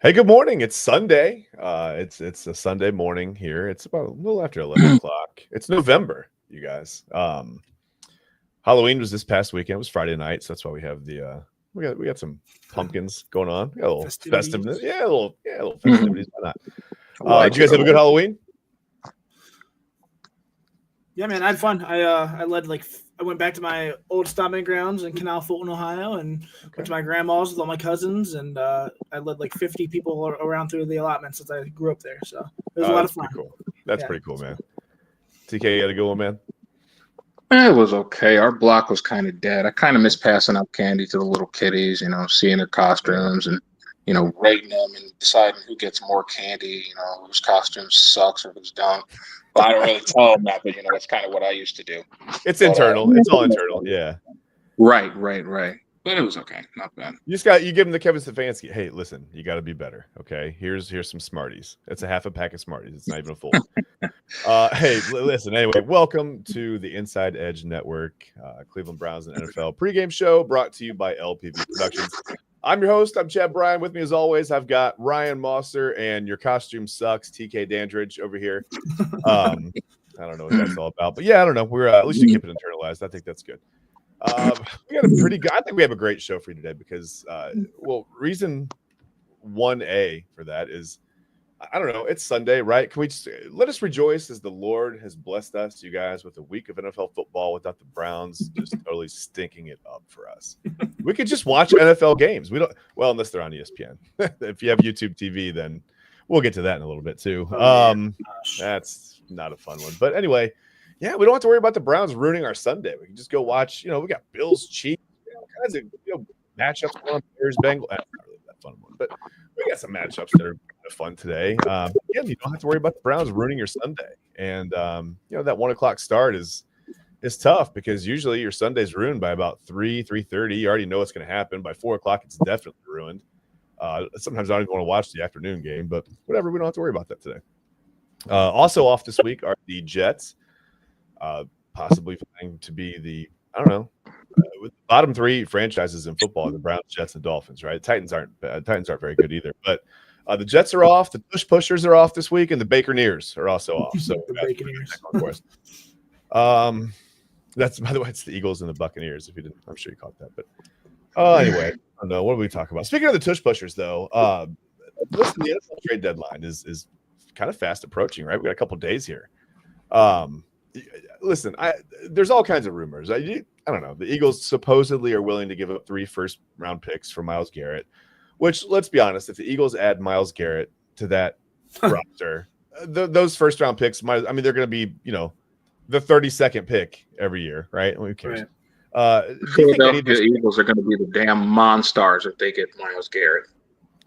Hey, good morning. It's Sunday. It's a Sunday morning here. It's about a little after 11 o'clock. It's November, you guys. Halloween was this past weekend. It was Friday night, so that's why we have we got some pumpkins going on. We got a little festiveness. Festivities. Yeah, a little festivities. Why not? Did you guys have a good Halloween? Yeah, man, I had fun. I went back to my old stomping grounds in Canal Fulton, Ohio, and went to my grandma's with all my cousins, and I led like 50 people around through the allotment since I grew up there. So it was a lot of fun. Pretty cool. That's pretty cool, man. TK, you had a good one, man. It was okay. Our block was kind of dead. I kind of miss passing out candy to the little kiddies, seeing their costumes and, rating them and deciding who gets more candy, whose costume sucks or who's don't. Well, I don't really tell them that, but, that's kind of what I used to do. It's internal. It's all internal. Yeah. Right. But it was okay. Not bad. You give them the Kevin Stefanski. Hey, listen, you got to be better. Okay. Here's some Smarties. It's a half a pack of Smarties. It's not even a full. Hey, listen. Anyway, welcome to the Inside Edge Network, Cleveland Browns and NFL pregame show brought to you by LPV Productions. I'm your host. I'm Chad Bryan. With me, as always, I've got Ryan Mosser and your costume sucks, TK Dandridge over here. I don't know what that's all about, but yeah, I don't know. We're at least you keep it internalized. I think that's good. We got a pretty good. I think we have a great show for you today because, reason 1A for that is, I don't know. It's Sunday, right? Can we just let us rejoice as the Lord has blessed us, you guys, with a week of NFL football without the Browns just totally stinking it up for us. We could just watch NFL games. We don't, well, unless they're on ESPN. If you have YouTube TV, then we'll get to that in a little bit too. That's not a fun one, but anyway. Yeah, we don't have to worry about the Browns ruining our Sunday. We can just go watch. We got Bills, Chiefs, all kinds of matchups going on. Bears, Bengals. Not really that fun one, but we got some matchups that are kind of fun today. Again, you don't have to worry about the Browns ruining your Sunday. And that 1 o'clock start is tough because usually your Sunday's ruined by about 3:30. You already know what's going to happen. By 4 o'clock, it's definitely ruined. Sometimes I don't even want to watch the afternoon game, but whatever. We don't have to worry about that today. Also off this week are the Jets. Possibly planning to be with the bottom three franchises in football, the Browns, Jets, and Dolphins, right? Titans aren't very good either, but the Jets are off, the pushers are off this week, and the Baconeers are also off. So that's, by the way, it's the Eagles and the Buccaneers. If you didn't, I'm sure you caught that. But anyway, I don't know. What do we talk about? Speaking of the tush pushers, though, listen, the NFL trade deadline is kind of fast approaching, right? We got a couple days here. Listen, there's all kinds of rumors. I don't know. The Eagles supposedly are willing to give up 3 first-round picks for Myles Garrett, which, let's be honest, if the Eagles add Myles Garrett to that roster, those first-round picks, they're going to be, the 32nd pick every year, right? Who cares? Right. The Eagles are going to be the damn Monstars if they get Myles Garrett.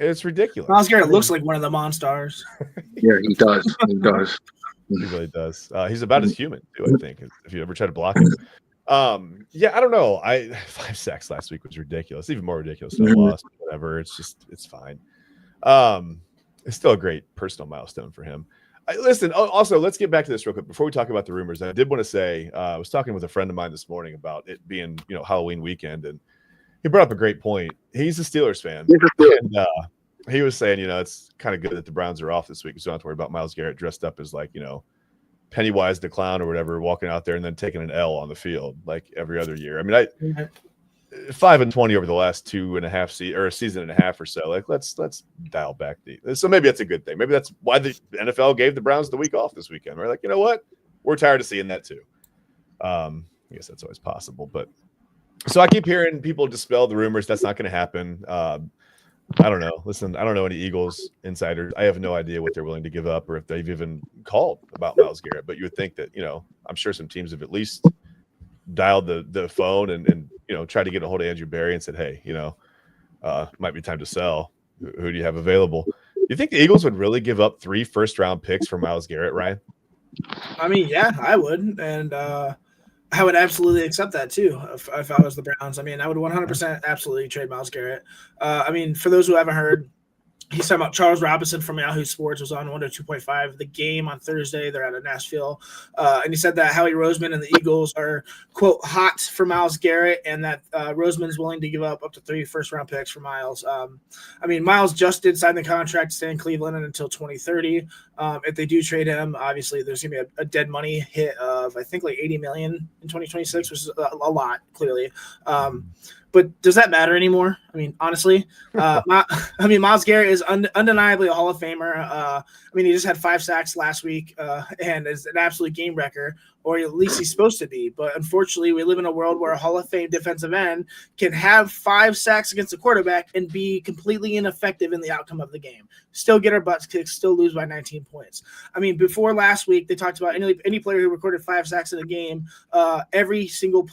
It's ridiculous. Myles Garrett looks like one of the Monstars. Yeah, he does. He does. He really does. He's about as human, too, I think, if you ever try to block him. I don't know. 5 sacks last week was ridiculous. Even more ridiculous than a loss. Whatever. It's fine. It's still a great personal milestone for him. Listen, also, let's get back to this real quick. Before we talk about the rumors, I did want to say, I was talking with a friend of mine this morning about it being, Halloween weekend, and he brought up a great point. He's a Steelers fan. And, he was saying, it's kind of good that the Browns are off this week. So don't have to worry about Myles Garrett dressed up as Pennywise the Clown or whatever, walking out there and then taking an L on the field like every other year. 5-20 over the last 2.5 or a season and a half or so. Let's dial back so maybe that's a good thing. Maybe that's why the NFL gave the Browns the week off this weekend. We're like, you know what? We're tired of seeing that too. I guess that's always possible, but so I keep hearing people dispel the rumors. That's not going to happen. I don't know. Listen, I don't know any Eagles insiders. I have no idea what they're willing to give up or if they've even called about Myles Garrett. But you would think that, I'm sure some teams have at least dialed the phone and tried to get a hold of Andrew Berry and said, hey, might be time to sell. Who do you have available? You think the Eagles would really give up 3 first-round picks for Myles Garrett, Ryan? Yeah, I would. And I would absolutely accept that too if I was the Browns. I would 100% absolutely trade Myles Garrett. For those who haven't heard, He's talking about Charles Robinson from Yahoo Sports was on 102.5. The game on Thursday, they're out of Nashville. And he said that Howie Roseman and the Eagles are, quote, hot for Myles Garrett, and that Roseman is willing to give up to 3 first-round picks for Myles. I mean, Myles just did sign the contract to stay in Cleveland until 2030. If they do trade him, obviously there's going to be a dead money hit of, I think, like $80 million in 2026, which is a lot, clearly. But does that matter anymore? I mean, honestly, Myles Garrett is undeniably a Hall of Famer. I mean, he just had 5 sacks last week and is an absolute game wrecker, or at least he's supposed to be. But unfortunately, we live in a world where a Hall of Fame defensive end can have 5 sacks against a quarterback and be completely ineffective in the outcome of the game. Still get our butts kicked, still lose by 19 points. I mean, before last week, they talked about any player who recorded 5 sacks in a game, every single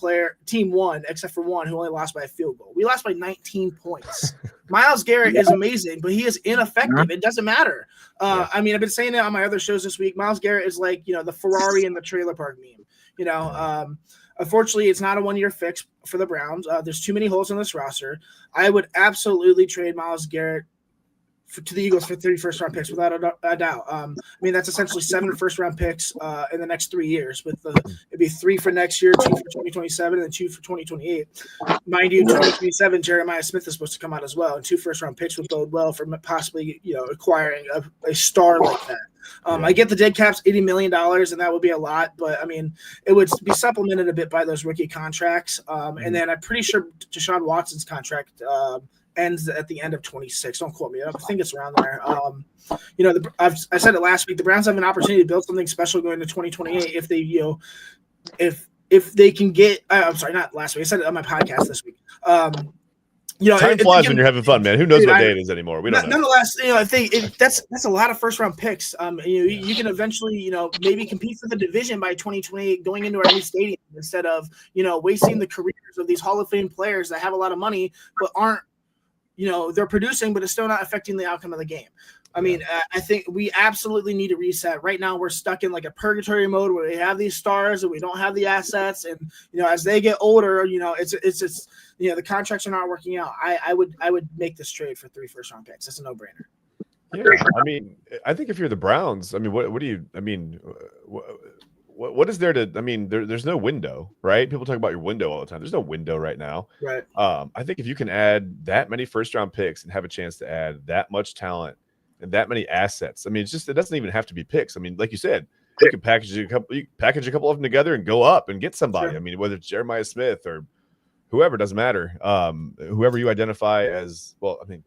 team won, except for one who only lost by a field goal. We lost by 19 points. Myles Garrett is amazing, but he is ineffective. It doesn't matter. I mean, I've been saying it on my other shows this week. Myles Garrett is like, the Ferrari in the trailer park meme. Unfortunately, it's not a one-year fix for the Browns. There's too many holes in this roster. I would absolutely trade Myles Garrett to the Eagles for 3 first-round picks without a doubt. I mean, that's essentially 7 first-round picks in the next 3 years. It'd be 3 for next year, 2 for 2027, and then 2 for 2028. Mind you, 2027, Jeremiah Smith is supposed to come out as well, and 2 first-round picks would bode well for possibly acquiring a star like that. I get the dead cap's $80 million, and that would be a lot, but I mean, it would be supplemented a bit by those rookie contracts. And then I'm pretty sure Deshaun Watson's contract ends at the end of 26. Don't quote me. I think it's around there. I said it last week. The Browns have an opportunity to build something special going into 2028 if they, if they can get. I'm sorry, not last week. I said it on my podcast this week. Time flies when you're having fun, man. Who knows what day it is anymore? We don't know. Nonetheless, I think that's a lot of first round picks. You can eventually, maybe compete for the division by 2028, going into our new stadium instead of wasting the careers of these Hall of Fame players that have a lot of money but aren't. They're producing, but it's still not affecting the outcome of the game. I mean, I think we absolutely need to reset. Right now, we're stuck in like a purgatory mode where we have these stars and we don't have the assets. And as they get older, it's the contracts are not working out. I would make this trade for 3 first-round picks. It's a no-brainer. Yeah, I mean, I think if you're the Browns, I mean, what do you? I mean, what is there to? I mean, there's no window, right? People talk about your window all the time. There's no window right now. Right. I think if you can add that many first-round picks and have a chance to add that much talent and that many assets, I mean, it doesn't even have to be picks. I mean, like you said, you can package a couple of them together and go up and get somebody. Sure. I mean, whether it's Jeremiah Smith or whoever, doesn't matter. Whoever you identify as, well, I mean,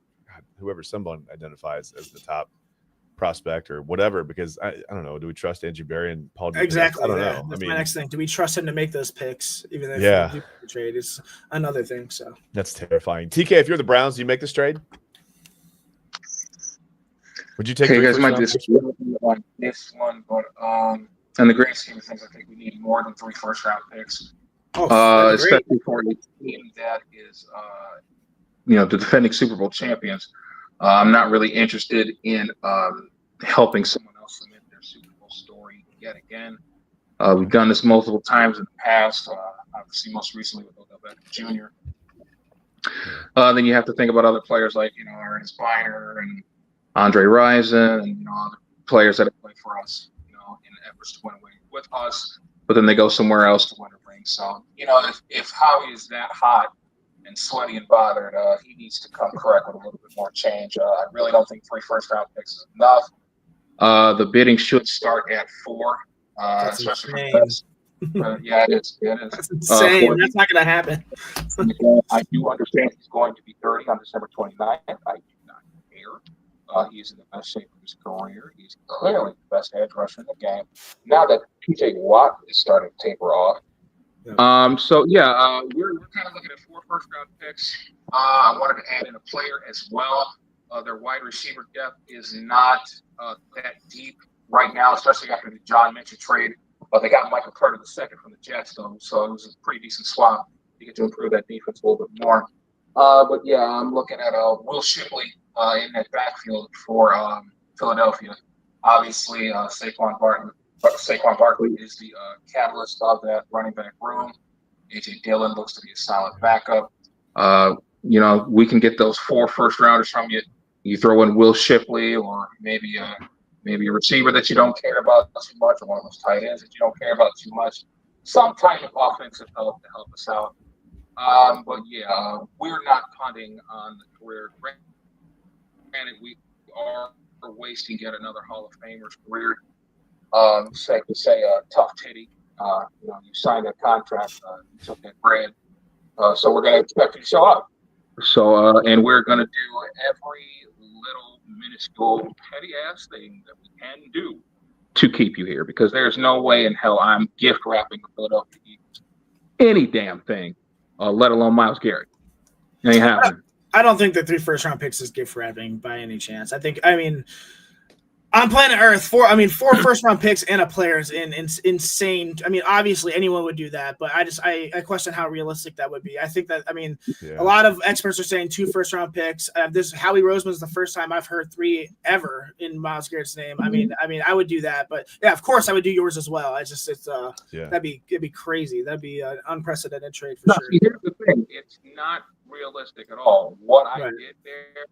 whoever someone identifies as the top prospect or whatever, because I don't know. Do we trust Andrew Berry and Paul? Exactly. I don't know. That's my next thing. Do we trust him to make those picks? Even if we do trade is another thing. So that's terrifying. TK, if you're the Browns, do you make this trade? Would you take? You guys might disagree on this one, but in the great scheme of things, I think we need more than 3 first-round picks. Especially for a team that is, the defending Super Bowl champions. I'm not really interested in helping someone else cement their Super Bowl story yet again. We've done this multiple times in the past, obviously most recently with Odell Beckham Jr. Then you have to think about other players like, Ernest Biner and Andre Rison and, other players that have played for us, in efforts to win away with us, but then they go somewhere else to win a ring. So, if Howie is that hot and sweaty and bothered, he needs to come correct with a little bit more change. I really don't think 3 first-round picks is enough. The bidding should start at 4, especially for this. Yeah, it is. That's insane. That's not going to happen. I do understand he's going to be 30 on December 29th. I do not care. He's in the best shape of his career. He's clearly the best edge rusher in the game. Now that P.J. Watt is starting to taper off. We're kind of looking at 4 first-round picks. I wanted to add in a player as well. Their wide receiver depth is not that deep right now, especially after the John Mitchell trade. They got Michael Carter II from the Jets, though, so it was a pretty decent swap to get to improve that defense a little bit more. I'm looking at Will Shipley in that backfield for Philadelphia. Obviously, Saquon Barkley is the catalyst of that running back room. A.J. Dillon looks to be a solid backup. We can get those 4 first-rounders from you, You throw in Will Shipley, or maybe a receiver that you don't care about too much, or one of those tight ends that you don't care about too much. Some type of offensive help to help us out. But yeah, we're not punting on the career. Granted, we are wasting yet another Hall of Famer's career. Safe to say, tough titty. You signed that contract, you took that bread, so we're going to expect you to show up. So, and we're going to do every little minuscule petty ass thing that we can do to keep you here, because there's no way in hell I'm gift wrapping the Philadelphia Eagles any damn thing, let alone Myles Garrett. It ain't happening. I don't think that 3 first-round picks is gift wrapping by any chance. I mean, on planet Earth, 4 first-round picks and a player is insane. I mean, obviously anyone would do that, but I question how realistic that would be. I think that, a lot of experts are saying 2 first-round picks. This Howie Roseman is the first time I've heard 3 ever in Myles Garrett's name. I mean, I would do that, but yeah, of course I would do yours as well. It'd be crazy. That'd be an unprecedented trade for sure. Here's the thing: it's not realistic at all. What I did there,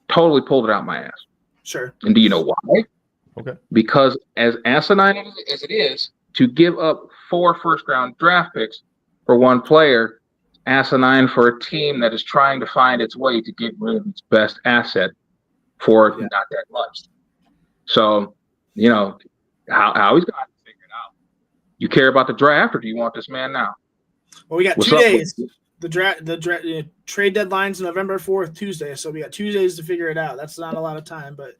totally pulled it out my ass. Sure. And do you know why? Okay. Because as asinine as it is to give up 4 first-round draft picks for one player, asinine for a team that is trying to find its way to get rid of its best asset for not that much. So, how he's got to figure it out. You care about the draft, or do you want this man now? Well, we got 2 days. The trade deadline's November 4th, Tuesday, so we got 2 days to figure it out. That's not a lot of time, but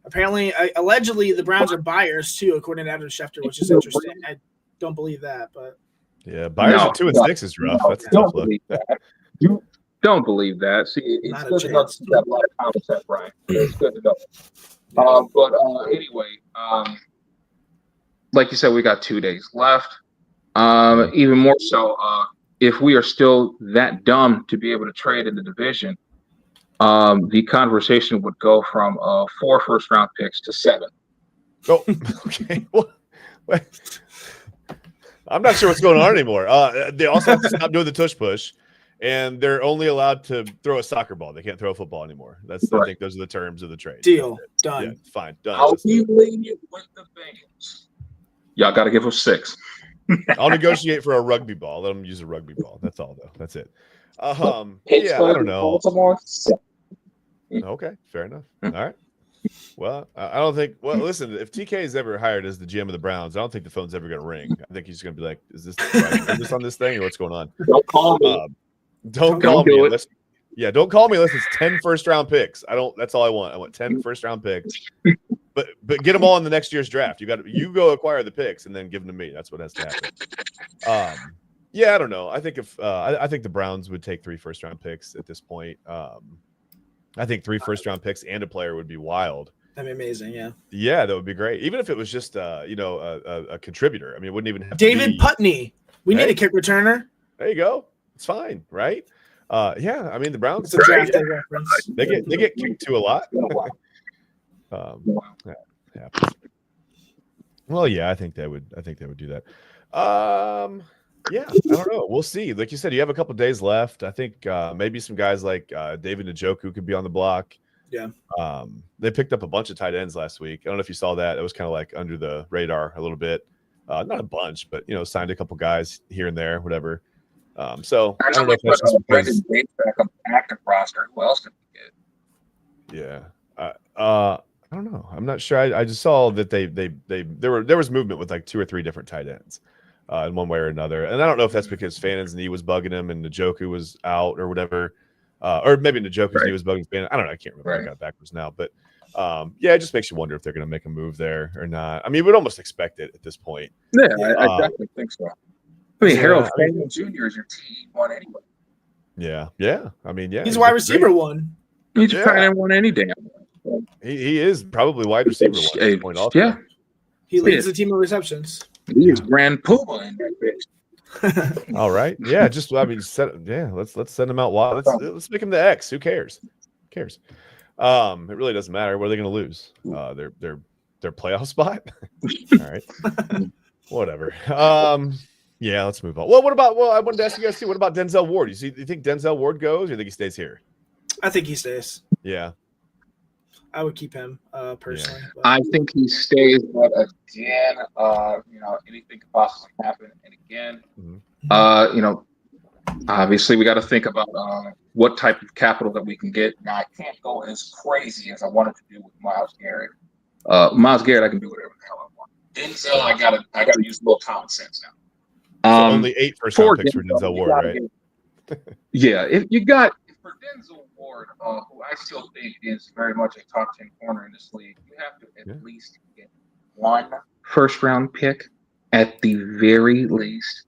apparently, allegedly, the Browns are buyers too, according to Adam Schefter, which is interesting. I don't believe that, but yeah, buyers at 2-6 is rough. That's a tough look. You don't believe that. See, it's good to know that a lot of concept, Brian. It's good to know. But anyway, like you said, we got 2 days left. Even more so, if we are still that dumb to be able to trade in the division, the conversation would go from 4 first-round picks to 7. Oh, okay. Well, I'm not sure what's going on anymore. They also have to stop doing the tush push, and they're only allowed to throw a soccer ball. They can't throw a football anymore. I think those are the terms of the trade. Deal. Done. Yeah, fine. Done. I'll be lenient with the fans. Y'all got to give them 6. I'll negotiate for a rugby ball. Let them use a rugby ball. That's all, though. That's it. Yeah, I don't know. Okay, fair enough. All right. Well, I don't think. Well, listen, if TK is ever hired as the GM of the Browns, I don't think the phone's ever going to ring. I think he's just going to be like, "Is this on this thing, or what's going on?" Don't call me. Don't call me. Don't call me unless it's 10 first-round picks. That's all I want. I want 10 first-round picks. But get them all in the next year's draft. You go acquire the picks and then give them to me. That's what has to happen. Yeah, I don't know. I think I think the Browns would take 3 first-round picks at this point. I think 3 first-round picks and a player would be wild. That'd be amazing. Yeah. Yeah, that would be great. Even if it was just a contributor. I mean, it wouldn't even have David to be Putney. We need a kick returner. There you go. It's fine, right? Yeah. I mean, the Browns. It's a draft day reference. They get kicked to a lot. Yeah. Well, yeah, I think they would do that. Yeah, I don't know. We'll see. Like you said, you have a couple days left. I think maybe some guys like David Njoku could be on the block. Yeah. They picked up a bunch of tight ends last week. I don't know if you saw that. It was kind of like under the radar a little bit. Not a bunch, but signed a couple guys here and there, whatever. So I don't know if that's just because back on the active roster. Who else did we get? Yeah. I don't know. I'm not sure. I just saw that there was movement with like 2 or 3 different tight ends in one way or another. And I don't know if that's because Fannon's knee was bugging him and Njoku was out or whatever. Or maybe Njoku's knee was bugging Fannon. I don't know. I can't remember. I got it backwards now. But yeah, it just makes you wonder if they're going to make a move there or not. I mean, we'd almost expect it at this point. Yeah, I definitely think so. I mean, Harold Fannon Jr. is your T1 anyway. Yeah. Yeah. I mean, yeah. He's wide receiver 1. He's trying to win any damn. He is probably wide receiver 1 at this point. Also. Yeah. He leads the team of receptions. He is Grand Puma in that bitch. All right. Yeah. Just let's send him out wide. Let's make him the X. Who cares? It really doesn't matter. What are they going to lose? Their playoff spot. All right. Whatever. Yeah. Let's move on. Well, I wanted to ask you guys too. What about Denzel Ward? You think Denzel Ward goes, or you think he stays here? I think he stays. Yeah. I would keep him personally. Yeah. But. I think he stays, but again, anything could possibly happen. And again, obviously we got to think about what type of capital that we can get. Now, I can't go as crazy as I wanted to do with Myles Garrett. Myles Garrett, I can do whatever the hell I want. Denzel, I gotta use a little common sense now. So only 8 first-round picks for Denzel Ward, right? For Denzel Ward, who I still think is very much a top 10 corner in this league, you have to at least get 1 first-round pick at the very least.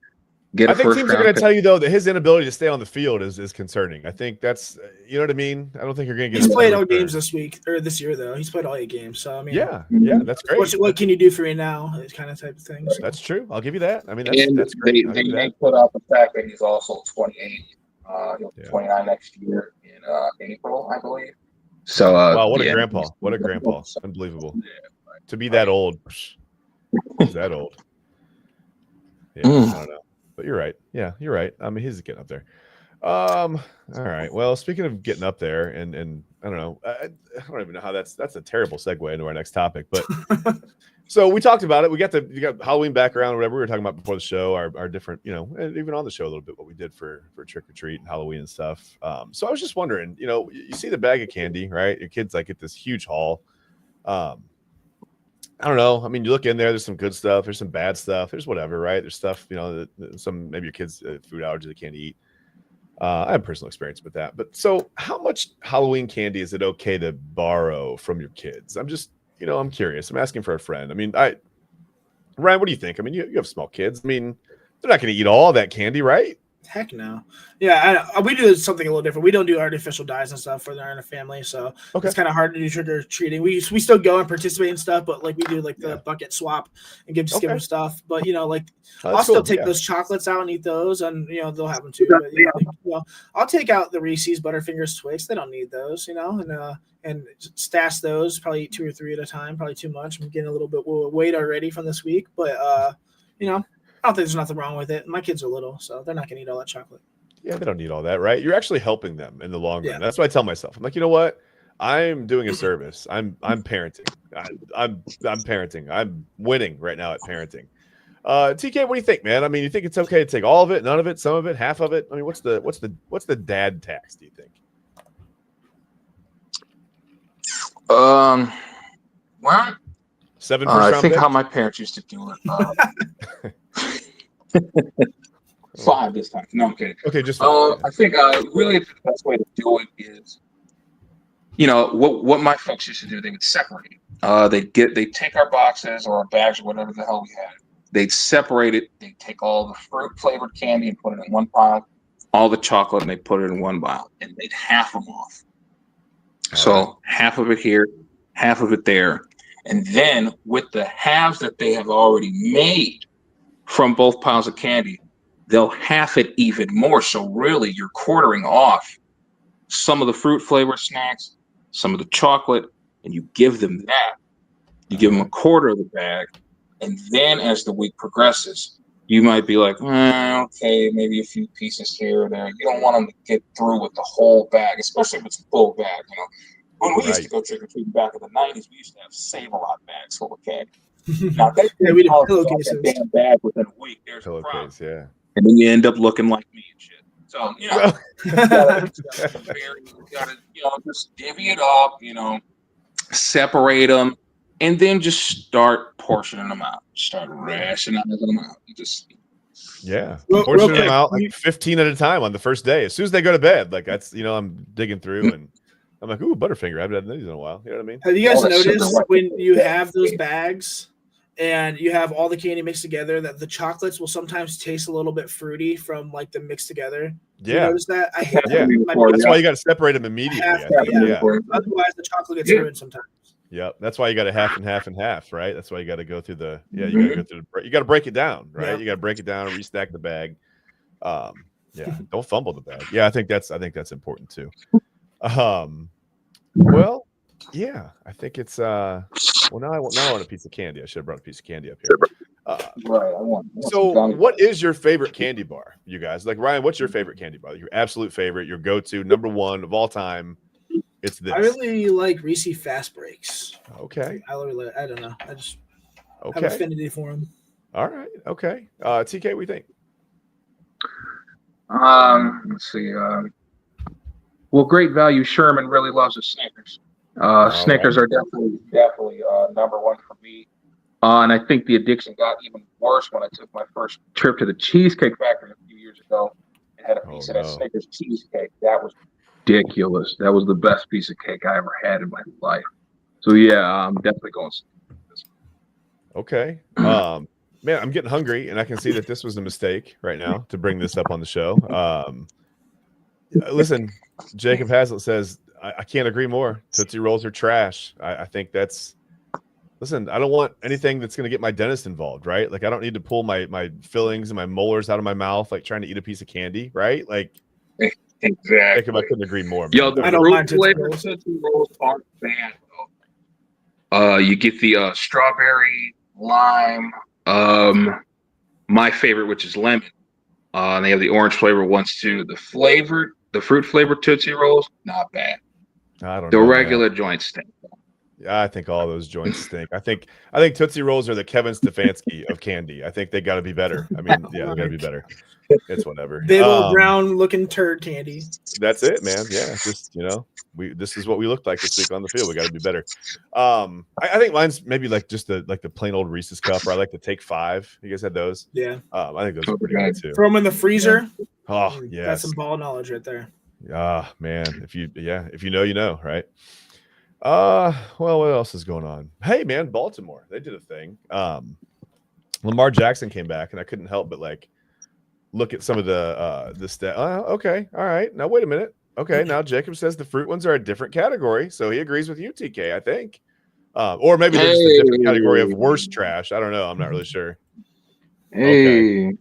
I think teams are going to tell you, though, that his inability to stay on the field is concerning. I think that's, you know what I mean? I don't think you're going to get. He's played all games this year, though. He's played all 8 games. So, I mean, yeah, that's great. What can you do for me now? It's kind of type of thing. So. That's true. I'll give you that. I mean, that's great. They may put out the fact that he's also 28, 29 next year in April, I believe. So, wow, what a grandpa! What a grandpa! Unbelievable. To be that old. He's that old. Yeah, I don't know. But you're right. Yeah, you're right. I mean, he's getting up there. All right. Well, speaking of getting up there, and I don't know, I don't even know how that's a terrible segue into our next topic. But so we talked about it. You got Halloween background, or whatever we were talking about before the show. Our different, and even on the show a little bit what we did for trick or treat and Halloween and stuff. So I was just wondering, you see the bag of candy, right? Your kids like get this huge haul. I don't know. I mean, you look in there, there's some good stuff. There's some bad stuff. There's whatever, right? There's stuff, some maybe your kids food allergy they can't eat. I have personal experience with that. But so how much Halloween candy is it okay to borrow from your kids? I'm just, I'm curious. I'm asking for a friend. I mean, Ryan, what do you think? I mean, you have small kids. I mean, they're not going to eat all that candy, right? Heck no. Yeah, we do something a little different. We don't do artificial dyes and stuff for our family, so it's kind of hard to do trick or treating. We still go and participate in stuff, but like we do like the bucket swap and give them stuff. But I'll still take those chocolates out and eat those, and they'll have them too. But I'll take out the Reese's Butterfingers Twix. They don't need those, and stash those. Probably eat 2 or 3 at a time. Probably too much. I'm getting a little bit weight already from this week, but I don't think there's nothing wrong with it. My kids are little, so they're not going to eat all that chocolate. Yeah, they don't need all that, right? You're actually helping them in the long run. That's what I tell myself. I'm like, you know what? I'm doing a service. I'm parenting. I'm parenting. I'm winning right now at parenting. TK, what do you think, man? I mean, you think it's okay to take all of it, none of it, some of it, half of it? I mean, what's the dad tax? Do you think? Well, 7 I think how my parents used to do it. 5 this time. No, I'm kidding. Okay, just I think really the best way to do it is, what my folks used to do. They would separate it. They'd take our boxes or our bags or whatever the hell we had. They'd separate it. They'd take all the fruit flavored candy and put it in one pile. All the chocolate and they put it in one pile, and they'd half them off. So half of it here, half of it there. And then with the halves that they have already made from both piles of candy, they'll half it even more. So really, you're quartering off some of the fruit flavored snacks, some of the chocolate, and you give them that. You give them a quarter of the bag. And then as the week progresses, you might be like, okay, maybe a few pieces here or there. You don't want them to get through with the whole bag, especially if it's a full bag, When we used to go trick or treating back in the 90s, we used to have Save-A-Lot bags full of candy. Now they we did pillowcases. A damn bag within a week. There's a problem. Yeah. And then you end up looking like me and shit. So you gotta just divvy it up, separate them, and then just start portioning them out. Start rationing them out. Portioning them out like 15 at a time on the first day. As soon as they go to bed, like that's I'm digging through and I'm like, ooh, Butterfinger. I haven't had these in a while. You know what I mean? Have you guys noticed when you have those bags and you have all the candy mixed together that the chocolates will sometimes taste a little bit fruity from like the mixed together? Yeah. You notice that? I hate that. That's why you got to separate them immediately. Otherwise, the chocolate gets ruined sometimes. Yep. That's why you got to half and half and half, right? That's why you got to go through the you got to break it down, right? Yeah. You got to break it down and restack the bag. Don't fumble the bag. Yeah, I think that's important too. Well, yeah, I think it's now I want a piece of candy. I should have brought a piece of candy up here. Right. I want what is your favorite candy bar, you guys? Like Ryan, what's your favorite candy bar? Your absolute favorite, your go-to, number one of all time. it's this? I really like Reese Fast Breaks. Okay. I don't know. I just have Okay. affinity for them. All right. Okay. TK, what do you think? Let's see. Well, Great Value Sherman really loves his Snickers. Snickers right. are definitely number one for me. And I think the addiction got even worse when I took my first trip to the Cheesecake Factory a few years ago and had a piece of that Snickers cheesecake. That was ridiculous. That was the best piece of cake I ever had in my life. So yeah, I'm definitely going Snickers. Okay. Man, I'm getting hungry, and I can see that this was a mistake right now to bring this up on the show. Listen, Jacob Hazlitt says I can't agree more. Tootsie Rolls are trash. I think that's. Listen, I don't want anything that's going to get my dentist involved, right? Like, I don't need to pull my fillings and my molars out of my mouth, like trying to eat a piece of candy, right? Like, exactly. Jacob, I couldn't agree more, man. Yo, the I don't mind fruit flavored Tootsie Rolls aren't bad though. You get the strawberry, lime, my favorite, which is lemon. And they have the orange flavor ones too. The fruit flavored Tootsie Rolls, not bad. I don't the know. The regular joints stink. Yeah, I think all those joints stink. I think Tootsie Rolls are the Kevin Stefanski of candy. I think they got to be better. I mean, yeah, they got to be better. It's whatever. Big old brown looking turd candy. That's it, man. Yeah, just this is what we looked like this week on the field. We got to be better. I think mine's maybe like just the plain old Reese's cup, or I like the Take 5. You guys had those? Yeah. I think those are pretty good too. Throw them in the freezer. Oh yeah, that's some ball knowledge right there. Ah man, if you know, you know, right? Well, what else is going on? Hey man, Baltimore, they did a thing. Lamar Jackson came back, and I couldn't help but like look at some of the stat. Okay, all right. Now wait a minute. Okay, now Jacob says the fruit ones are a different category, so he agrees with you, TK. I think, or maybe they're just a different category of worst trash. I don't know. I'm not really sure. Hey. Okay.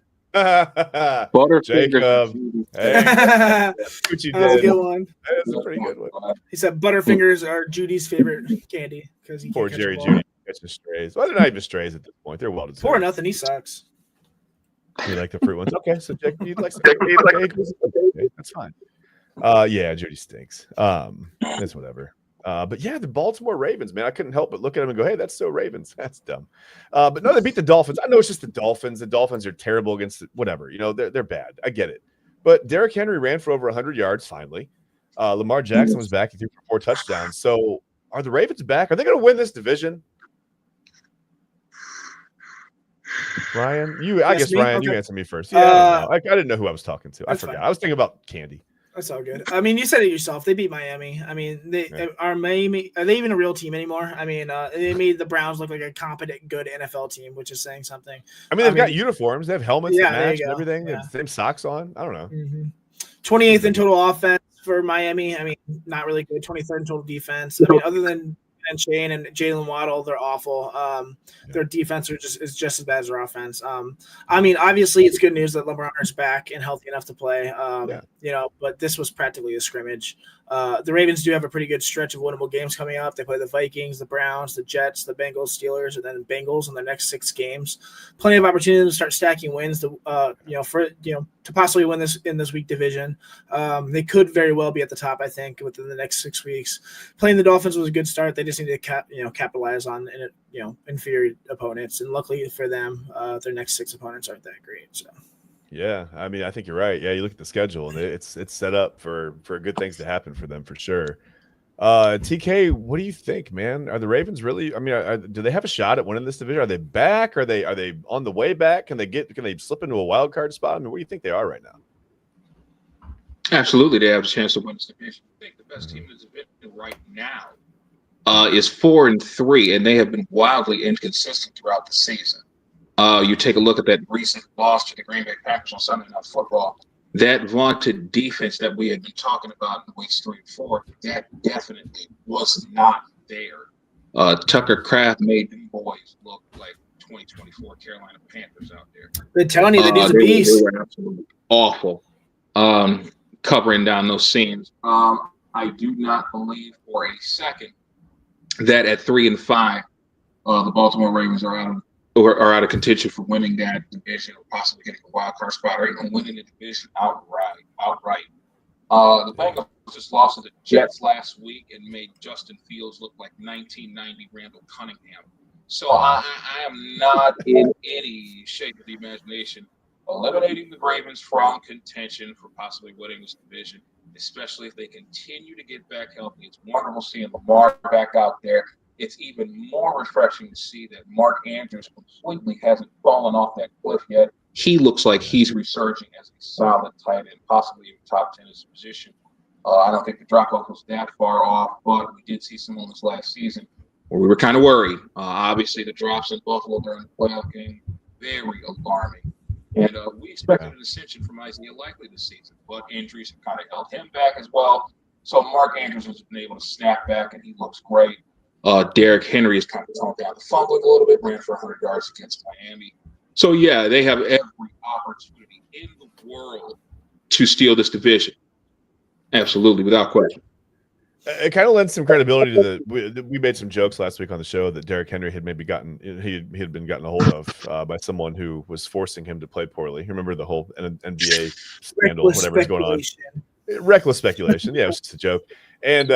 Jacob, hey, what you that was a did. good one. That's a pretty good one. He said Butterfingers are Judy's favorite candy because he Poor can't Jerry catch a ball. Judy catching strays. Well, they're not even strays at this point. They're well deserved. Poor nothing. He sucks. You like the fruit ones? Okay, so Jake, you'd like some. Okay, that's fine. Yeah, Judy stinks. It's whatever. But yeah, the Baltimore Ravens, man, I couldn't help but look at them and go, hey, that's so Ravens. That's dumb. But no, they beat the Dolphins. I know it's just the Dolphins. The Dolphins are terrible against whatever. They're bad. I get it. But Derrick Henry ran for over 100 yards finally. Lamar Jackson was back. He threw for 4 touchdowns. So are the Ravens back? Are they going to win this division? Ryan, Ryan, you answer me first. Yeah, I didn't know who I was talking to. I forgot. Fine. I was thinking about candy. That's all good. I mean, you said it yourself. They beat Miami. I mean, are they even a real team anymore? I mean, they made the Browns look like a competent, good NFL team, which is saying something. I mean, they've got uniforms. They have helmets that match and everything. Yeah. They have the same socks on. I don't know. 28th in total offense for Miami. I mean, not really good. 23rd in total defense. I mean, other than and Shane and Jalen Waddle, they're awful. Their defense is just as bad as their offense. I mean, obviously, it's good news that Lamar is back and healthy enough to play. But this was practically a scrimmage. The Ravens do have a pretty good stretch of winnable games coming up. They play the Vikings, the Browns, the Jets, the Bengals, Steelers, and then Bengals in their next 6 games. Plenty of opportunity to start stacking wins to possibly win this in this week division. They could very well be at the top, I think, within the next 6 weeks. Playing the Dolphins was a good start. They just need to capitalize on inferior opponents, and luckily for them, their next 6 opponents aren't that great. So. Yeah, I mean, I think you're right. Yeah, you look at the schedule, and it's set up for good things to happen for them for sure. TK, what do you think, man? Are the Ravens really? I mean, do they have a shot at winning this division? Are they back? Are they on the way back? Can they slip into a wild card spot? I mean, where do you think they are right now? Absolutely, they have a chance to win this division. I think the best team in this division right now is 4-3, and they have been wildly inconsistent throughout the season. You take a look at that recent loss to the Green Bay Packers on Sunday Night Football. That vaunted defense that we had been talking about in weeks 3 and 4, that definitely was not there. Tucker Kraft made them boys look like 2024 Carolina Panthers out there. They're telling you that he's a beast. They were absolutely awful covering down those seams. I do not believe for a second that at 3-5, the Baltimore Ravens are out of contention for winning that division, or possibly getting a wild card spot, or even winning the division outright. The Bengals just lost to the Jets last week and made Justin Fields look like 1990 Randall Cunningham. So I am not in any shape of the imagination eliminating the Ravens from contention for possibly winning this division, especially if they continue to get back healthy. It's wonderful seeing Lamar back out there. It's even more refreshing to see that Mark Andrews completely hasn't fallen off that cliff yet. He looks like he's resurging as a solid tight end, possibly even top 10 in his position. I don't think the drop-off was that far off, but we did see some moments last season where we were kind of worried. Obviously, the drops in Buffalo during the playoff game, very alarming. And we expected an ascension from Isaiah Likely this season, but injuries have kind of held him back as well. So Mark Andrews has been able to snap back, and he looks great. Derrick Henry has kind of toned down the fumbling a little bit, ran for 100 yards against Miami. So, yeah, they have every opportunity in the world to steal this division. Absolutely, without question. It kind of lends some credibility to we made some jokes last week on the show that Derrick Henry had maybe he had been gotten a hold of by someone who was forcing him to play poorly. You remember the whole NBA scandal, whatever's going on. Reckless speculation. Yeah, it was just a joke. And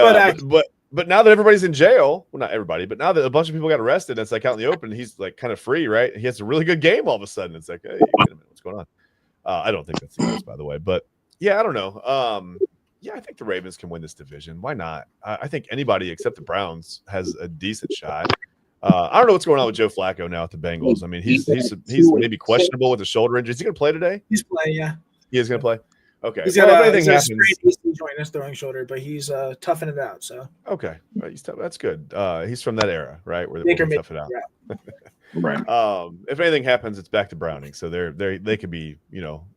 but now that everybody's in jail, well, not everybody, but now that a bunch of people got arrested, it's like out in the open, he's like kind of free, right? He has a really good game all of a sudden. It's like, hey, wait a minute, what's going on? I don't think that's the case, by the way, but yeah, I don't know. Yeah, I think the Ravens can win this division. Why not? I think anybody except the Browns has a decent shot. I don't know what's going on with Joe Flacco now at the Bengals. I mean, he's maybe questionable with the shoulder injury. Is he going to play today? He's playing, yeah. He is going to play. Okay. He's got a straight AC joint in his throwing shoulder, but he's toughing it out. So okay, he's tough. That's good. He's from that era, right? Where they tough it out. Yeah. Right. If anything happens, it's back to Browning. So they could be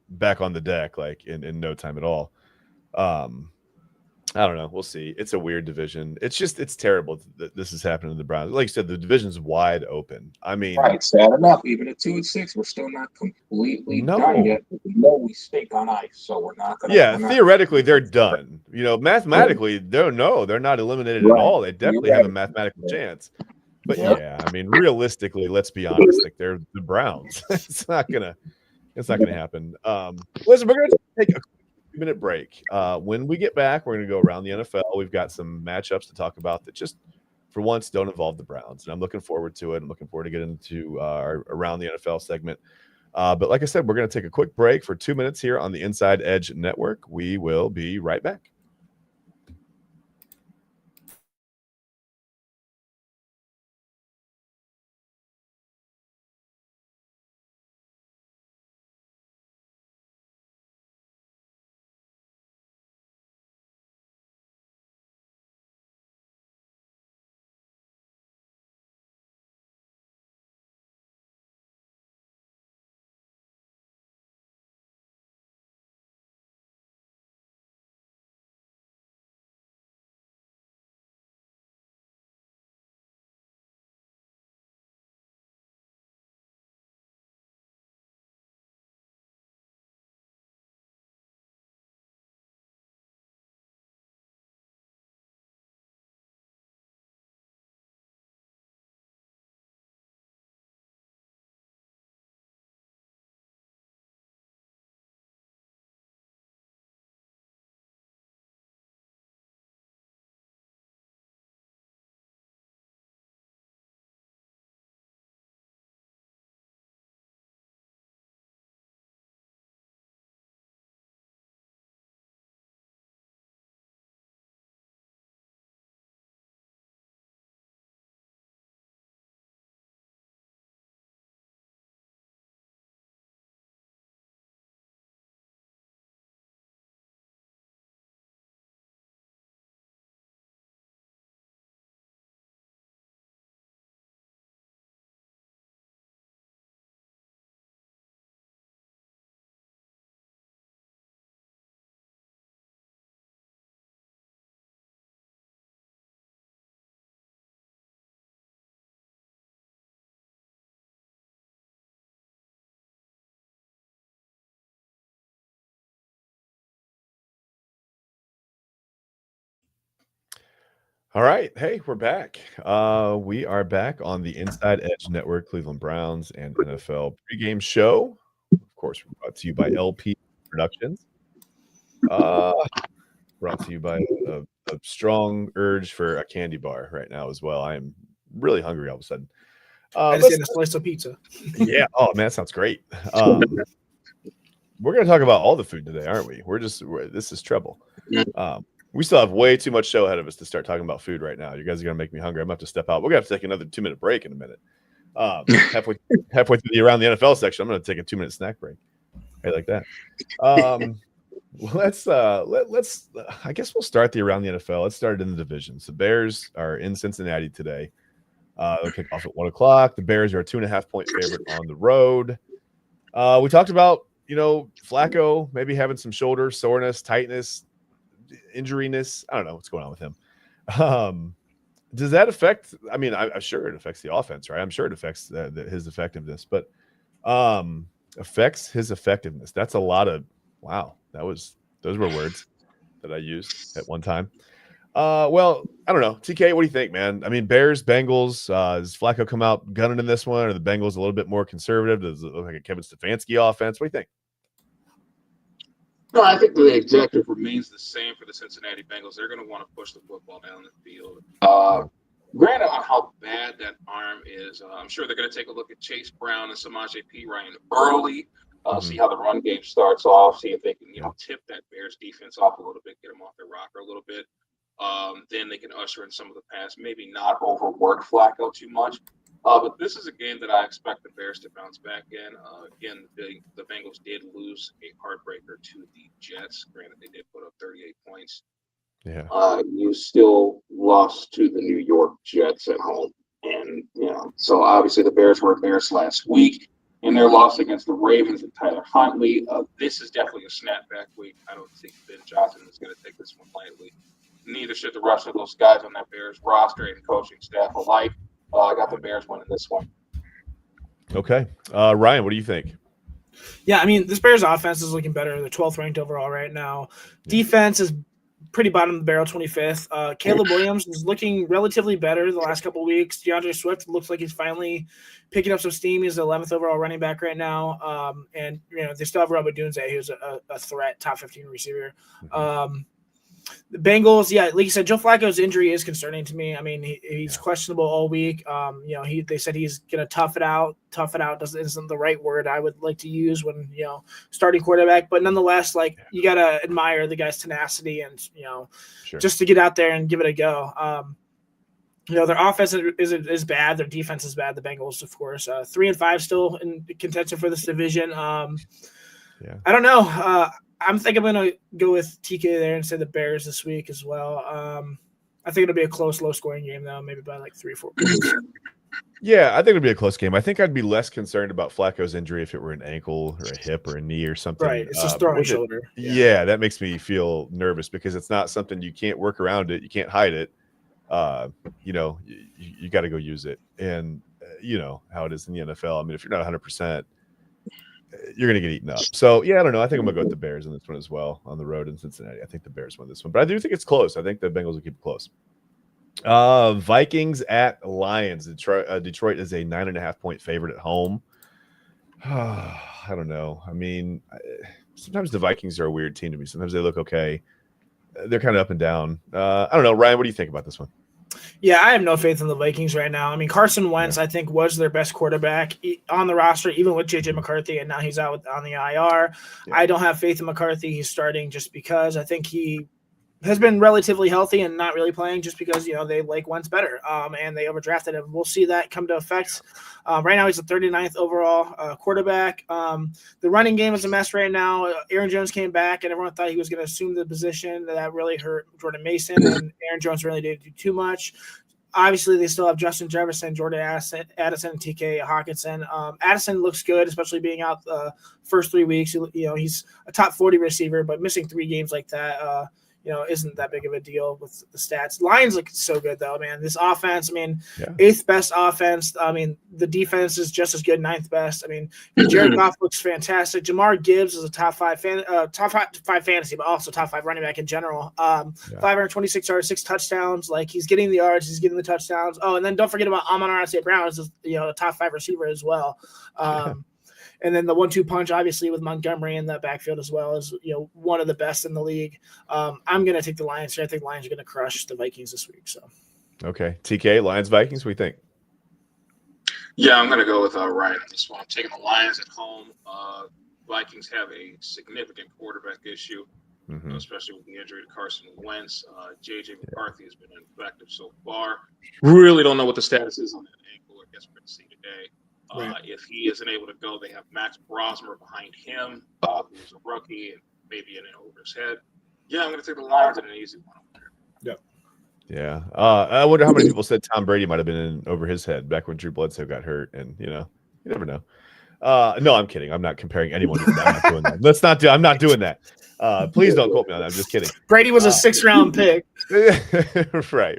back on the deck like in no time at all. I don't know. We'll see. It's a weird division. It's terrible that this is happening to the Browns. Like you said, the division's wide open. I mean, right. Sad enough. Even at 2-6, we're still not completely done yet. We know we stink on ice, so we're not going to. Yeah, theoretically, they're done. Mathematically, they're not eliminated at all. They definitely have a mathematical chance. But yeah, I mean, realistically, let's be honest. Like they're the Browns. It's not gonna happen. Listen, we're gonna take a minute break. When we get back, we're going to go around the NFL. We've got some matchups to talk about that just for once don't involve the Browns, and I'm looking forward to it. I'm looking forward to getting into our around the NFL segment. But like I said, we're going to take a quick break for 2 minutes here on the Inside Edge Network. We will be right back. All right. Hey, we're back. We are back on the Inside Edge Network, Cleveland Browns and NFL pregame show. Of course, we're brought to you by LP Productions. We're brought to you by a strong urge for a candy bar right now as well. I am really hungry all of a sudden. I just ate a slice of pizza. Yeah. Oh man, that sounds great. We're going to talk about all the food today, aren't we? This is trouble. We still have way too much show ahead of us to start talking about food right now. You guys are going to make me hungry. I'm going to have to step out. We're going to have to take another 2-minute break in a minute. Halfway through the Around the NFL section, I'm going to take a 2-minute snack break. Right like that. Let's I guess we'll start the Around the NFL. Let's start in the divisions. The Bears are in Cincinnati today. They'll kick off at 1:00. The Bears are a 2.5-point favorite on the road. We talked about, Flacco maybe having some shoulder soreness, tightness, injuriness. I don't know what's going on with him. Does that affect? I mean, I'm sure it affects the offense, right? I'm sure it affects his effectiveness, but affects his effectiveness. That's a lot of wow. Those were words that I used at one time. Well, I don't know. TK, what do you think, man? I mean, Bears, Bengals, does Flacco come out gunning in this one, or the Bengals a little bit more conservative? Does it look like a Kevin Stefanski offense? What do you think? No, I think the objective remains the same for the Cincinnati Bengals. They're going to want to push the football down the field. Granted, on how bad that arm is, I'm sure they're going to take a look at Chase Brown and Samaje Perine early, see how the run game starts off, see if they can, tip that Bears defense off a little bit, get them off their rocker a little bit. Then they can usher in some of the pass, maybe not overwork Flacco too much. But this is a game that I expect the Bears to bounce back in. Again, the Bengals did lose a heartbreaker to the Jets. Granted, they did put up 38 points. Yeah. You still lost to the New York Jets at home. And, so obviously the Bears were embarrassed last week in their loss against the Ravens and Tyler Huntley. This is definitely a snapback week. I don't think Ben Johnson is going to take this one lightly. Neither should the rest of those guys on that Bears roster and coaching staff alike. I got the Bears winning this one. Okay. Ryan, what do you think? Yeah, I mean, this Bears offense is looking better. They're 12th ranked overall right now. Defense is pretty bottom of the barrel, 25th. Caleb Williams is looking relatively better the last couple of weeks. DeAndre Swift looks like he's finally picking up some steam. He's the 11th overall running back right now. And, they still have Robert Dunze, who's a threat, top 15 receiver. The Bengals, yeah, like you said, Joe Flacco's injury is concerning to me. I mean, he's questionable all week. They said he's going to tough it out. Tough it out isn't the right word I would like to use when, starting quarterback. But nonetheless, you got to admire the guy's tenacity and, Sure. just to get out there and give it a go. Their offense is bad. Their defense is bad. The Bengals, of course, 3-5 still in contention for this division. I don't know. I think I'm going to go with TK there and say the Bears this week as well. I think it'll be a close, low-scoring game, though, maybe by 3 or 4 points. Yeah, I think it'll be a close game. I think I'd be less concerned about Flacco's injury if it were an ankle or a hip or a knee or something. Right, it's just throwing shoulder. Yeah, that makes me feel nervous because it's not something you can't work around it. You can't hide it. You got to go use it. And you know how it is in the NFL. I mean, if you're not 100%, you're going to get eaten up. So, yeah, I don't know. I think I'm going to go with the Bears in this one as well on the road in Cincinnati. I think the Bears win this one. But I do think it's close. I think the Bengals will keep it close. Vikings at Lions. Detroit is a 9.5-point favorite at home. I don't know. I mean, sometimes the Vikings are a weird team to me. Sometimes they look okay. They're kind of up and down. I don't know. Ryan, what do you think about this one? Yeah, I have no faith in the Vikings right now. I mean, Carson Wentz, I think, was their best quarterback on the roster, even with J.J. McCarthy, and now he's out on the IR. Yeah. I don't have faith in McCarthy. He's starting just because I think he has been relatively healthy and not really playing just because, they like Wentz better, and they overdrafted him. We'll see that come to effect. Right now, he's the 39th overall quarterback. The running game is a mess right now. Aaron Jones came back, and everyone thought he was going to assume the position. That really hurt Jordan Mason, and Aaron Jones really didn't do too much. Obviously, they still have Justin Jefferson, Jordan Addison, and TK Hawkinson. Addison looks good, especially being out the first 3 weeks. He's a top 40 receiver, but missing 3 games like that – isn't that big of a deal with the stats. Lions look so good, though, man. This offense, 8th best offense. The defense is just as good, 9th best. Jared Goff looks fantastic. Jamar Gibbs is a top five fantasy, but also top 5 running back in general. 526 yards, 6 touchdowns. He's getting the yards, he's getting the touchdowns. Oh, and then don't forget about Amon-Ra St. Brown is a top 5 receiver as well. And then the 1-2 punch, obviously, with Montgomery in that backfield as well, is one of the best in the league. I'm going to take the Lions here. I think the Lions are going to crush the Vikings this week. So, okay, TK, Lions, Vikings. What do you think? Yeah, I'm going to go with Ryan on this one. I'm taking the Lions at home. Vikings have a significant quarterback issue, especially with the injury to Carson Wentz. J.J. McCarthy has been ineffective so far. Really don't know what the status is on that ankle. I guess we're going to see today. Right. If he isn't able to go, they have Max Brosmer behind him, who's a rookie and maybe in over his head. Yeah, I'm going to take the Lions in an easy one. Yep. Yeah. I wonder how many people said Tom Brady might have been in over his head back when Drew Bledsoe got hurt. And, you never know. No, I'm kidding. I'm not comparing anyone. I'm not doing that. I'm not doing that. Please don't quote me on that. I'm just kidding. Brady was a 6th-round pick. Right.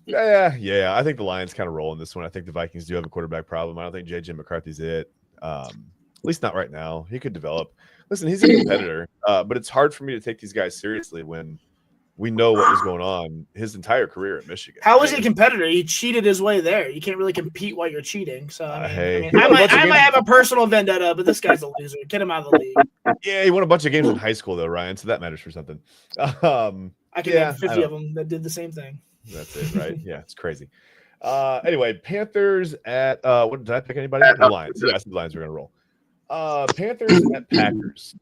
Yeah. I think the Lions kind of roll in this one. I think the Vikings do have a quarterback problem. I don't think J.J. McCarthy's it. At least not right now. He could develop. Listen, he's a competitor, but it's hard for me to take these guys seriously when we know what was going on his entire career at Michigan. How is he a competitor? He cheated his way there. You can't really compete while you're cheating. So I might have a personal vendetta, but this guy's a loser. Get him out of the league. Yeah, he won a bunch of games in high school, though, Ryan. So that matters for something. I can name 50 of them that did the same thing. That's it, right? Yeah, it's crazy. Anyway, Panthers at what did I pick? Anybody? The Lions. Yeah, the Lions are going to roll. Panthers at Packers.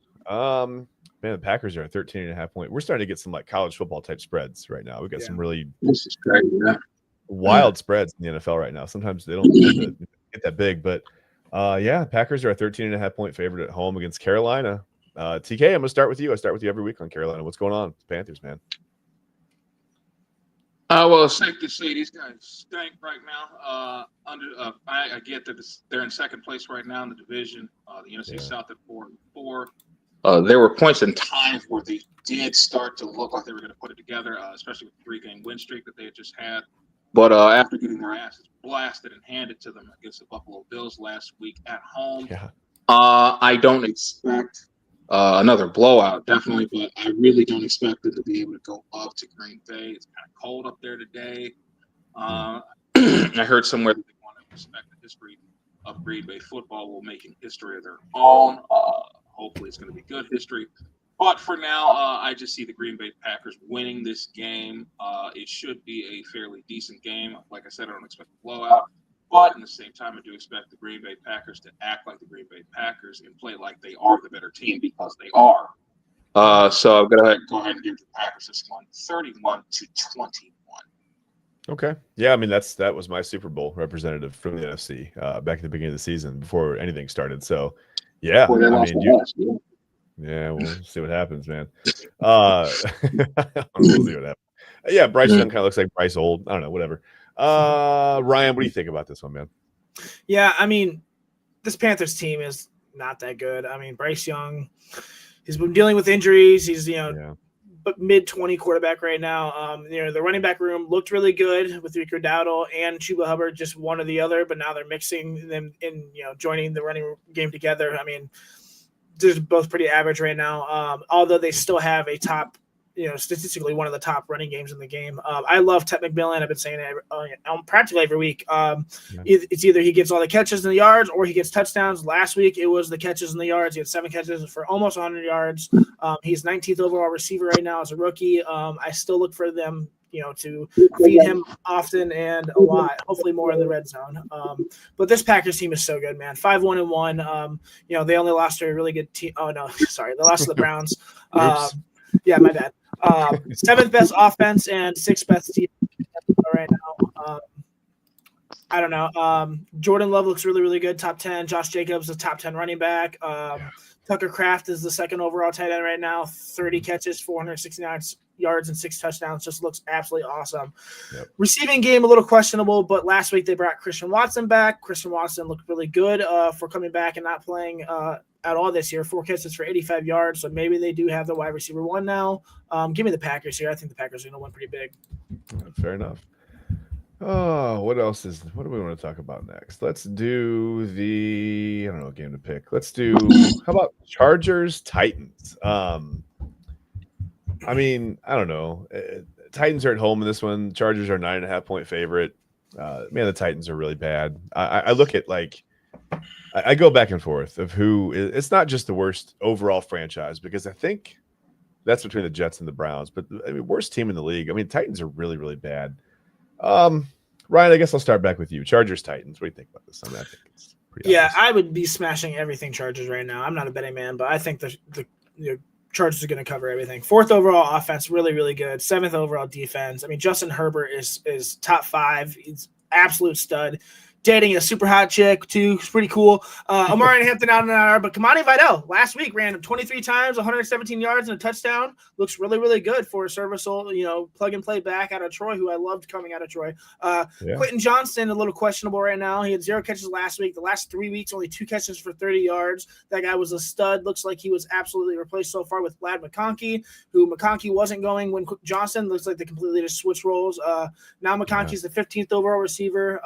Man, the Packers are at 13.5 point. We're starting to get some like college football type spreads right now. We've got some really wild spreads in the NFL right now. Sometimes they don't get that big, but Packers are a 13.5 point favorite at home against Carolina. TK, I'm gonna start with you. I start with you every week on Carolina. What's going on, Panthers, man? Well, it's safe to say these guys stink right now. I get that they're in second place right now in the division. The NFC South at 4-4. There were points in time where they did start to look like they were going to put it together, especially with the 3-game win streak that they had just had. But after getting their asses blasted and handed to them against the Buffalo Bills last week at home, I don't expect another blowout, definitely, but I really don't expect them to be able to go up to Green Bay. It's kind of cold up there today. I heard somewhere that they want to respect the history of Green Bay football while making history of their own. Hopefully it's going to be good history. But for now, I just see the Green Bay Packers winning this game. It should be a fairly decent game. Like I said, I don't expect a blowout. But at the same time, I do expect the Green Bay Packers to act like the Green Bay Packers and play like they are the better team because they are. So I'm going to go ahead and give the Packers this one, 31-21. Okay. Yeah, I mean that was my Super Bowl representative from the NFC back at the beginning of the season before anything started. So yeah, we'll see what happens, man. We'll see what happens. Yeah, Bryce Young kind of looks like Bryce Old. I don't know, whatever. Ryan, what do you think about this one, man? Yeah, I mean, this Panthers team is not that good. I mean, Bryce Young, he's been dealing with injuries. He's but mid-20 quarterback right now. The running back room looked really good with Rico Dowdle and Chuba Hubbard, just one or the other, but now they're mixing them in, joining the running game together. I mean, they're both pretty average right now. Although they still have a top, statistically one of the top running games in the game. I love Ted McMillan. I've been saying it practically every week. It's either he gets all the catches in the yards or he gets touchdowns. Last week it was the catches in the yards. He had 7 catches for almost 100 yards. He's 19th overall receiver right now as a rookie. I still look for them, to feed him often and a lot, hopefully more in the red zone. But this Packers team is so good, man. 5-1-1. They only lost to a really good team. Oh no, sorry. They lost to the Browns. Yeah, my bad. 7th best offense and 6th best team right now. I don't know. Jordan Love looks really, really good. Top 10. Josh Jacobs, the top 10 running back. Tucker Kraft is the 2nd overall tight end right now. 30 catches, 469 yards, and 6 touchdowns. Just looks absolutely awesome. Yep. Receiving game a little questionable, but last week they brought Christian Watson back. Christian Watson looked really good for coming back and not playing at all this year. 4 catches for 85 yards, so maybe they do have the wide receiver one now. Give me the Packers here. I think the Packers are going to win pretty big. Fair enough. Oh, what do we want to talk about next? Let's do I don't know what game to pick. Let's do, how about Chargers Titans? I mean, I don't know. Titans are at home in this one. Chargers are 9.5 point favorite. Man, the Titans are really bad. I look at like I go back and forth of who. It's not just the worst overall franchise, because I think that's between the Jets and the Browns. But I mean, worst team in the league. I mean, Titans are really, really bad. Ryan, I guess I'll start back with you. Chargers, Titans. What do you think about this? I mean, I think it's pretty Yeah, obvious. I would be smashing everything Chargers right now. I'm not a betting man, but I think the Chargers are going to cover everything. 4th overall offense, really, really good. 7th overall defense. I mean, Justin Herbert is top 5. He's absolute stud. Dating a super hot chick too. It's pretty cool. Amari Hampton out in an hour, but Kamani Vidal last week ran 23 times, 117 yards and a touchdown. Looks really, really good for a serviceable, plug and play back out of Troy, who I loved coming out of Troy. Quentin Johnston, a little questionable right now. He had 0 catches last week. The last 3 weeks, only 2 catches for 30 yards. That guy was a stud. Looks like he was absolutely replaced so far with Vlad McConkey, who McConkey wasn't going when Johnston. Looks like they completely just switched roles. Now McConkey's the 15th overall receiver.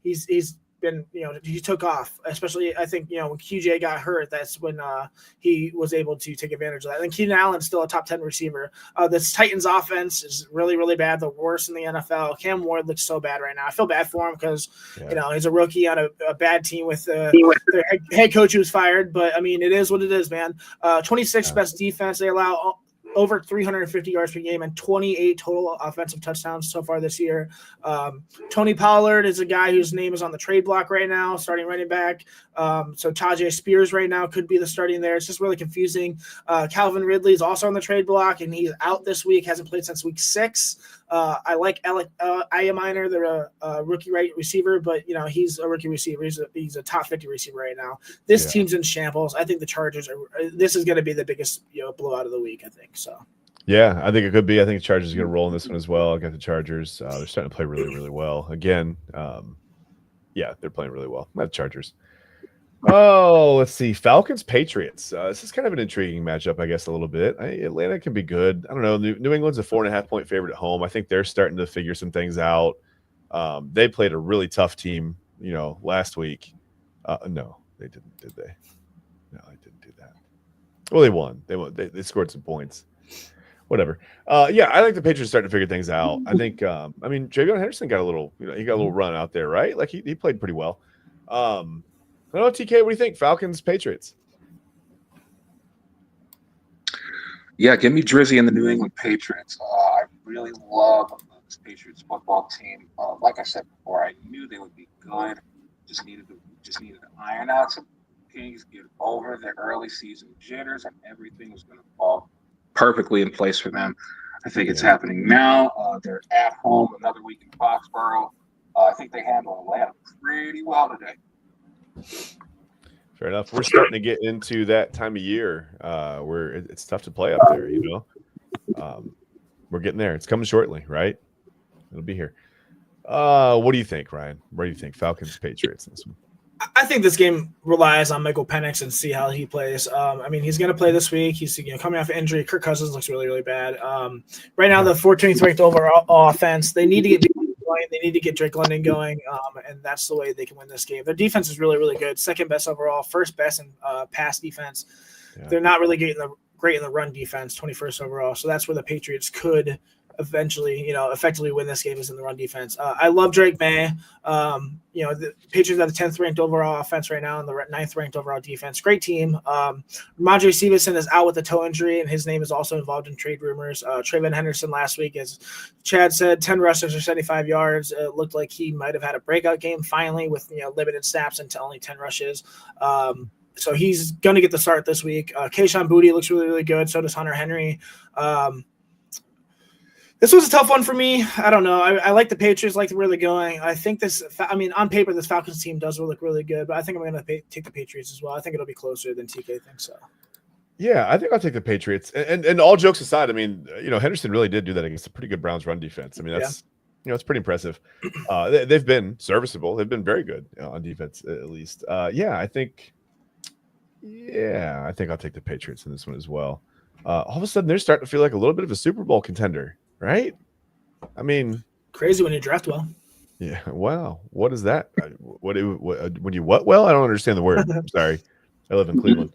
He's been, he took off, especially I think, when QJ got hurt, that's when he was able to take advantage of that. And Keenan Allen's still a top 10 receiver. This Titans offense is really, really bad. The worst in the NFL. Cam Ward looks so bad right now. I feel bad for him because, he's a rookie on a bad team with their head coach who was fired. But I mean, it is what it is, man. 26th best defense. They allow over 350 yards per game and 28 total offensive touchdowns so far this year. Tony Pollard is a guy whose name is on the trade block right now, starting running back. So Tajay Spears right now could be the starting there. It's just really confusing. Calvin Ridley is also on the trade block, and he's out this week, hasn't played since week 6. I like Alec Ayaminer, the rookie receiver, but he's a rookie receiver. He's a top 50 receiver right now. This team's in shambles. I think the Chargers this is going to be the biggest blowout of the week, I think. So yeah, I think it could be. I think the Chargers are going to roll in this one as well. I got the Chargers. They're starting to play really, really well. Again, they're playing really well. The Chargers. Oh, let's see. Falcons, Patriots. This is kind of an intriguing matchup, I guess, a little bit. Atlanta can be good. I don't know. New England's a 4.5-point favorite at home. I think they're starting to figure some things out. They played a really tough team, last week. No, they didn't, did they? No, they didn't do that. Well, they won. They scored some points. Whatever. I think the Patriots starting to figure things out. I think, Javion Henderson got a little, he got a little run out there, right? Like he played pretty well. I don't know, TK, what do you think? Falcons, Patriots. Yeah, give me Drizzy and the New England Patriots. I really love this Patriots football team. Like I said before, I knew they would be good. Just needed to iron out some things, get over the early season jitters, and everything was going to fall perfectly in place for them. I think it's happening now. They're at home another week in Foxborough. I think they handle Atlanta pretty well today. Fair enough. We're starting to get into that time of year where it's tough to play up there, We're getting there. It's coming shortly, right? It'll be here. What do you think, Ryan? What do you think? Falcons, Patriots in this one? I think this game relies on Michael Penix and see how he plays. He's going to play this week. He's coming off an injury. Kirk Cousins looks really, really bad. Right now, the 14th ranked overall offense. They need to get going. They need to get Drake London going, and that's the way they can win this game. Their defense is really, really good. 2nd best overall, 1st best in pass defense. Yeah. They're not really great in the run defense, 21st overall. So that's where the Patriots could eventually, effectively win this game is in the run defense. I love Drake May. The Patriots are the 10th ranked overall offense right now and the 9th ranked overall defense. Great team. Ramondre Stevenson is out with a toe injury, and his name is also involved in trade rumors. Trayvon Henderson last week, as Chad said, 10 rushes or 75 yards. It looked like he might have had a breakout game finally with limited snaps into only 10 rushes. So he's going to get the start this week. Kayshon Boutte looks really, really good. So does Hunter Henry. This was a tough one for me. I don't know. I like the Patriots, like where they're going. I think on paper, this Falcons team does look really good, but I think I'm going to take the Patriots as well. I think it'll be closer than TK thinks so. Yeah, I think I'll take the Patriots. And all jokes aside, Henderson really did do that against a pretty good Browns run defense. That's it's pretty impressive. They've been serviceable. They've been very good on defense, at least. I think I'll take the Patriots in this one as well. All of a sudden, they're starting to feel like a little bit of a Super Bowl contender. Right? Crazy when you draft well. Yeah. Wow. What is that? When you what well? I don't understand the word. I'm sorry. I live in Cleveland.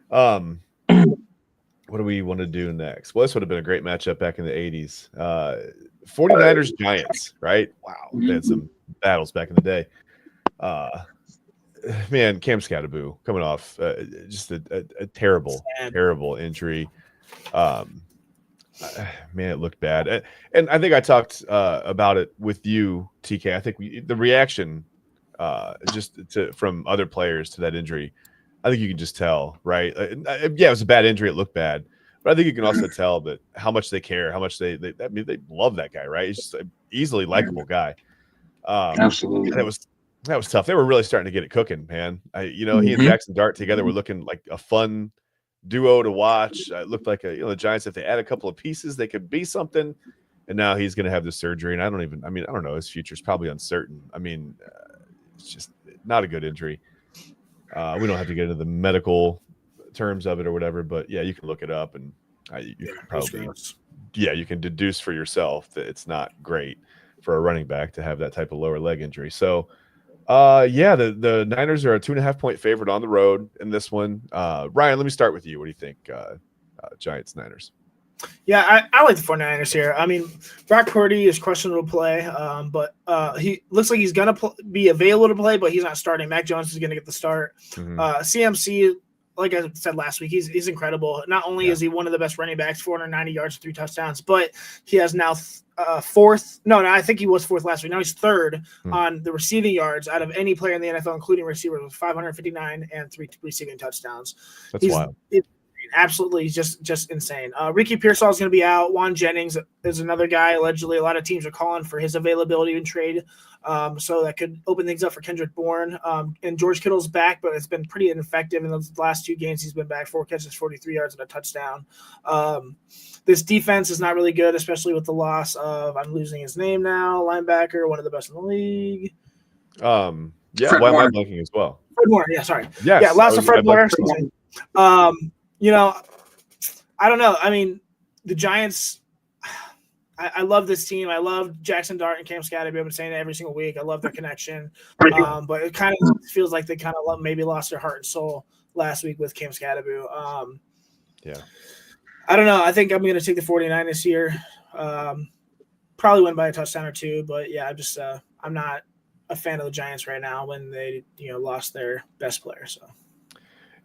What do we want to do next? Well, this would have been a great matchup back in the 80s. 49ers Giants, right? Wow. They had some battles back in the day. man, Cam Scatterboo coming off just a terrible, terrible injury. Man, it looked bad. And I think I talked about it with you, TK. I think the reaction from other players to that injury, I think you can just tell, right? Yeah, it was a bad injury. It looked bad. But I think you can also tell that how much they care, how much they love that guy, right? He's just an easily likable guy. Absolutely. That was tough. They were really starting to get it cooking, man. He and Jackson Dart together were looking like a fun duo to watch. It looked like the Giants, if they add a couple of pieces, they could be something. And now he's going to have the surgery, and I don't know. His future's probably uncertain. It's just not a good injury. We don't have to get into the medical terms of it or whatever, but yeah, you can look it up, and you can probably, you can deduce for yourself that it's not great for a running back to have that type of lower leg injury. So, the Niners are a 2.5-point favorite on the road in this one. Ryan, let me start with you. What do you think, Giants, Niners? Yeah, I like the 49ers here. I mean, Brock Purdy is questionable to play, but he looks like he's going to be available to play, but he's not starting. Mac Jones is going to get the start. CMC, like I said last week, he's incredible. Not only is he one of the best running backs, 490 yards, 3 touchdowns, but he has now fourth. No, I think he was fourth last week. Now he's third on the receiving yards out of any player in the NFL, including receivers, with 559 and 3 receiving touchdowns. That's wild. Absolutely, just insane. Ricky Pearsall is going to be out. Juan Jennings is another guy. Allegedly, a lot of teams are calling for his availability in trade, so that could open things up for Kendrick Bourne. And George Kittle's back, but it's been pretty ineffective in the last 2 games. He's been back, 4 catches, 43 yards, and a touchdown. This defense is not really good, especially with the loss of, I'm losing his name now, linebacker, one of the best in the league. Why am I blanking as well? Fred Warner, yeah, sorry. Yes, yeah, loss of Fred Warner. I don't know. I mean, the Giants, I love this team. I love Jackson Dart and Cam Scatterby. I've been saying it every single week. I love their connection. But it kind of feels like they kind of maybe lost their heart and soul last week with Cam Scatterby. I don't know. I think I'm going to take the 49ers here. Probably win by a touchdown or 2. But, yeah, I'm not a fan of the Giants right now when they lost their best player. So.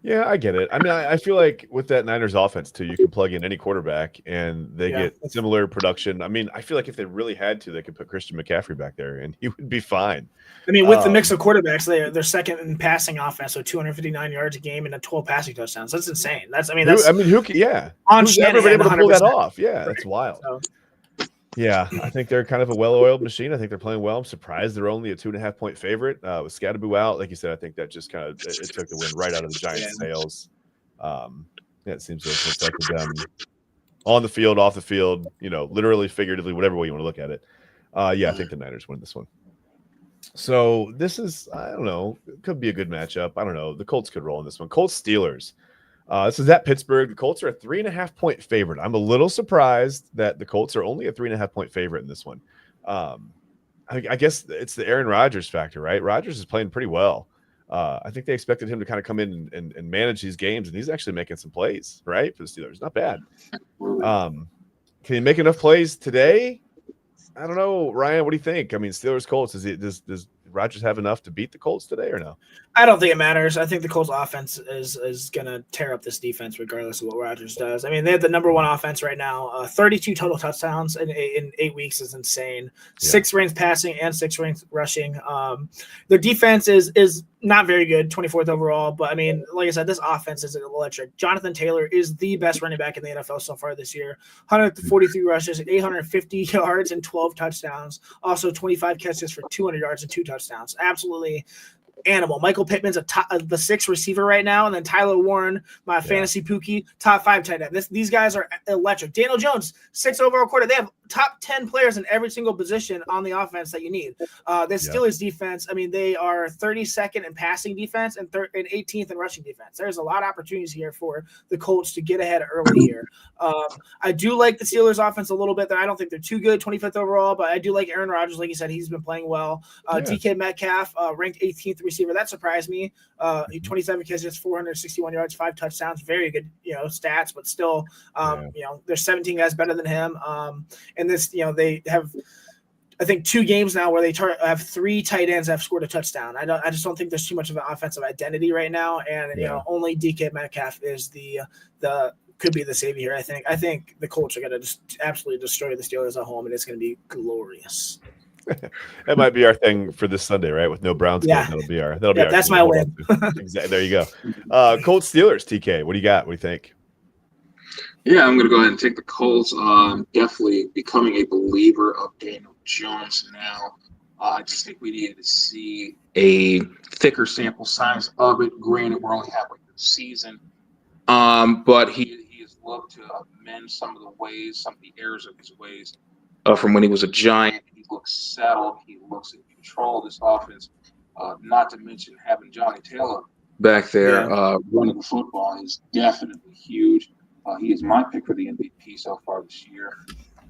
Yeah, I get it. I mean, I feel like with that Niners offense too, you can plug in any quarterback and they get similar production. I mean, I feel like if they really had to, they could put Christian McCaffrey back there and he would be fine. I mean, with the mix of quarterbacks, they're second in passing offense, so 259 yards a game and 12 passing touchdowns. That's insane. Who's ever been able to pull that off? Yeah, that's wild. So. Yeah, I think they're kind of a well-oiled machine. I think they're playing well. I'm surprised they're only a 2.5-point favorite. With Scatterboo out, like you said, I think that just kind of it took the wind right out of the Giants' sails. It seems to have affected them on the field, off the field, literally, figuratively, whatever way you want to look at it. I think the Niners win this one. So this is, I don't know, it could be a good matchup. I don't know. The Colts could roll in this one. Colts-Steelers. This is at Pittsburgh. The Colts are a 3.5-point favorite. I'm a little surprised that the Colts are only a 3.5-point favorite in this one. I guess it's the Aaron Rodgers factor, right? Rodgers is playing pretty well. I think they expected him to kind of come in and manage these games, and he's actually making some plays, right, for the Steelers. Not bad. Can he make enough plays today? I don't know, Ryan. What do you think? I mean, Steelers Colts. Does Rodgers have enough to beat the Colts today or no? I don't think it matters. I think the Colts offense is going to tear up this defense regardless of what Rodgers does. I mean, they have the number 1 offense right now. 32 total touchdowns in 8 weeks is insane. 6 ranks passing and 6 ranks rushing. Their defense is not very good, 24th overall. But, I mean, like I said, this offense is electric. Jonathan Taylor is the best running back in the NFL so far this year. 143 rushes, 850 yards, and 12 touchdowns. Also 25 catches for 200 yards and 2 touchdowns. Absolutely animal. Michael Pittman's the 6th receiver right now, and then Tyler Warren, my fantasy Pookie, top 5 tight end. These guys are electric. Daniel Jones, 6th overall quarter. They have top 10 players in every single position on the offense that you need. The Steelers defense, I mean, they are 32nd in passing defense and 18th in rushing defense. There's a lot of opportunities here for the Colts to get ahead early here. I do like the Steelers offense a little bit. I don't think they're too good, 25th overall, but I do like Aaron Rodgers. Like you said, he's been playing well. DK Metcalf, ranked 18th receiver. That surprised me. 27 catches, 461 yards, 5 touchdowns. Very good, stats, but still, there's 17 guys better than him. And this, they have I think 2 games now where they have 3 tight ends that have scored a touchdown. I just don't think there's too much of an offensive identity right now, and only DK Metcalf is the could be the savior here. I think the Colts are going to just absolutely destroy the Steelers at home, and it's going to be glorious. That might be our thing for this Sunday, right? With no Browns game, that'll be our. That's my win. Exactly. There you go. Colts Steelers. TK, what do you got? What do you think? Yeah, I'm going to go ahead and take the Colts. Definitely becoming a believer of Daniel Jones now. I just think we needed to see a thicker sample size of it. Granted, we're only halfway through the season, but he has looked to amend some of the ways, some of the errors of his ways from when he was a Giant. He looks settled. He looks in control of this offense. Not to mention having Johnny Taylor back there running the football is definitely huge. He is my pick for the MVP so far this year.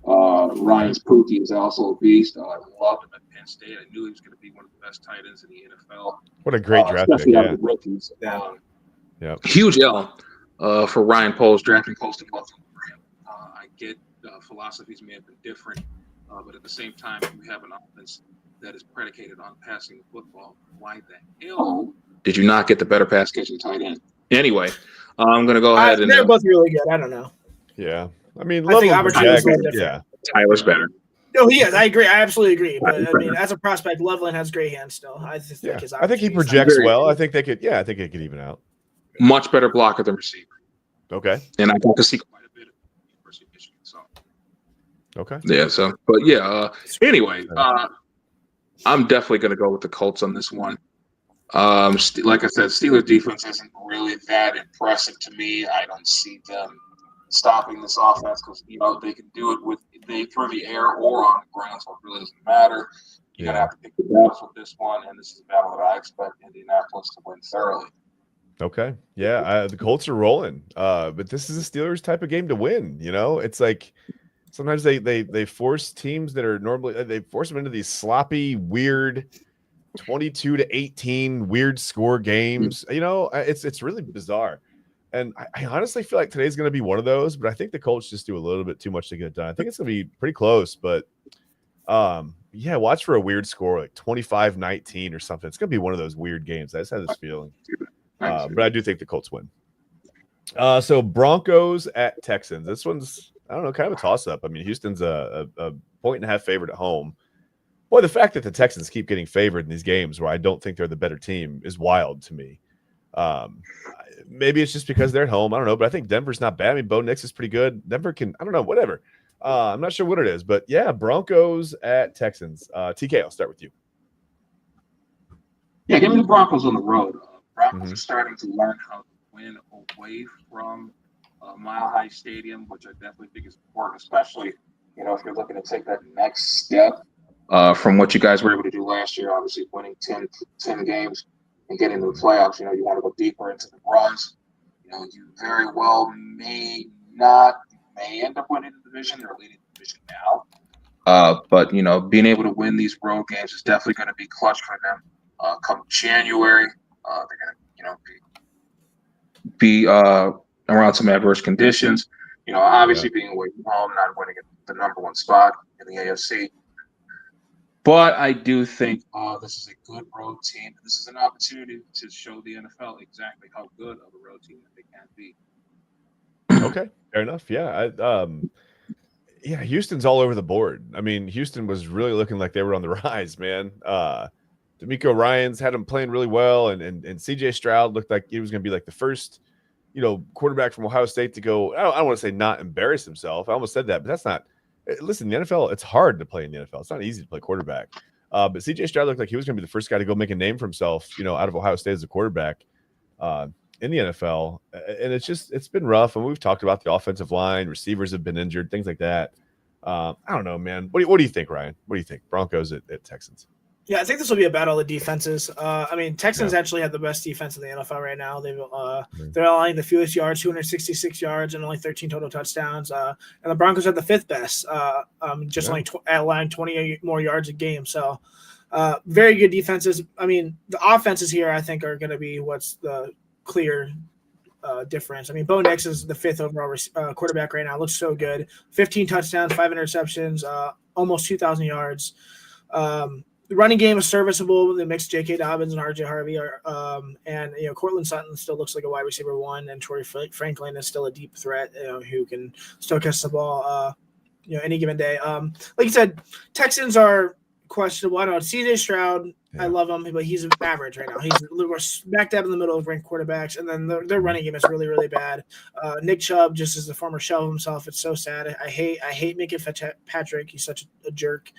Ryan Spooky is also a beast. I loved him at Penn State. I knew he was going to be one of the best tight ends in the NFL. What a great draft pick. Out of the rookies. Huge L for Ryan Poles, drafting Colston Buffalo for him. I get philosophies may have been different, but at the same time, you have an offense that is predicated on passing the football. Why the hell did you not get the better pass catching tight end? Anyway, I'm going to go ahead and they're both really good. I don't know. Yeah. I mean, I think Tyler's better. No, he is. I agree. I absolutely agree. But I mean, as a prospect, Loveland has great hands still. I think he projects well. I think they could. Yeah, I think it could even out. Much better blocker than receiver. Okay. And I got to see quite a bit of University of Michigan. So. Okay. Yeah. So, but yeah. Anyway, I'm definitely going to go with the Colts on this one. Like I said, Steelers defense isn't really that impressive to me. I don't see them stopping this offense because they can do it through the air or on the ground, so it really doesn't matter. You're gonna have to pick the battles with this one, and this is a battle that I expect Indianapolis to win thoroughly. Okay, yeah, the Colts are rolling, but this is a Steelers type of game to win. It's like sometimes they force teams that are normally they force them into these sloppy, weird 22-18 weird score games. It's really bizarre. And I honestly feel like today's going to be one of those, but I think the Colts just do a little bit too much to get it done. I think it's going to be pretty close, but watch for a weird score like 25-19 or something. It's going to be one of those weird games. I just have this feeling. But I do think the Colts win. So Broncos at Texans. This one's, I don't know, kind of a toss-up. I mean, Houston's a 1.5 favorite at home. Boy, the fact that the Texans keep getting favored in these games where I don't think they're the better team is wild to me. Maybe it's just because they're at home. I don't know, but I think Denver's not bad. I mean, Bo Nix is pretty good. Denver can, I don't know, whatever. I'm not sure what it is, but yeah, Broncos at Texans. TK, I'll start with you. Yeah, give me the Broncos on the road. Broncos are starting to learn how to win away from Mile High Stadium, which I definitely think is important, especially, if you're looking to take that next step from what you guys were able to do last year, obviously winning 10 games. And get into the playoffs, you want to go deeper into the runs. You very well may end up winning the division. They're leading the division now. But, being able to win these road games is definitely going to be clutch for them. Come January, they're going to, be around some adverse conditions. Obviously being away from home, not winning the number one spot in the AFC. But I do think this is a good road team. This is an opportunity to show the NFL exactly how good of a road team that they can be. Okay, fair enough. Yeah, Houston's all over the board. I mean, Houston was really looking like they were on the rise, man. D'Amico Ryans had them playing really well, and C.J. Stroud looked like he was going to be like the first, quarterback from Ohio State to go. I don't want to say not embarrass himself. I almost said that, but that's not. Listen, the NFL, it's hard to play in the NFL. It's not easy to play quarterback. But C.J. Stroud looked like he was going to be the first guy to go make a name for himself, out of Ohio State as a quarterback in the NFL. And it's been rough. And we've talked about the offensive line. Receivers have been injured, things like that. I don't know, man. What do you think, Ryan? What do you think? Broncos at Texans? Yeah, I think this will be a battle of defenses. Texans actually have the best defense in the NFL right now. They're allowing the fewest yards, 266 yards, and only 13 total touchdowns. And the Broncos are the 5th best, allowing 28 more yards a game. So, very good defenses. I mean, the offenses here, I think, are going to be what's the clear difference. I mean, Bo Nix is the 5th overall quarterback right now. Looks so good. 15 touchdowns, 5 interceptions, almost 2,000 yards. The running game is serviceable. They mix J.K. Dobbins and R.J. Harvey, and Cortland Sutton still looks like a wide receiver 1, and Troy Franklin is still a deep threat, who can still catch the ball, any given day. Like you said, Texans are questionable. I don't know. C.J. Stroud, I love him, but he's average right now. He's a little more smack dab in the middle of ranked quarterbacks, and then their running game is really, really bad. Nick Chubb, just as a former shell of himself, it's so sad. I hate Minka Fitzpatrick. He's such a jerk.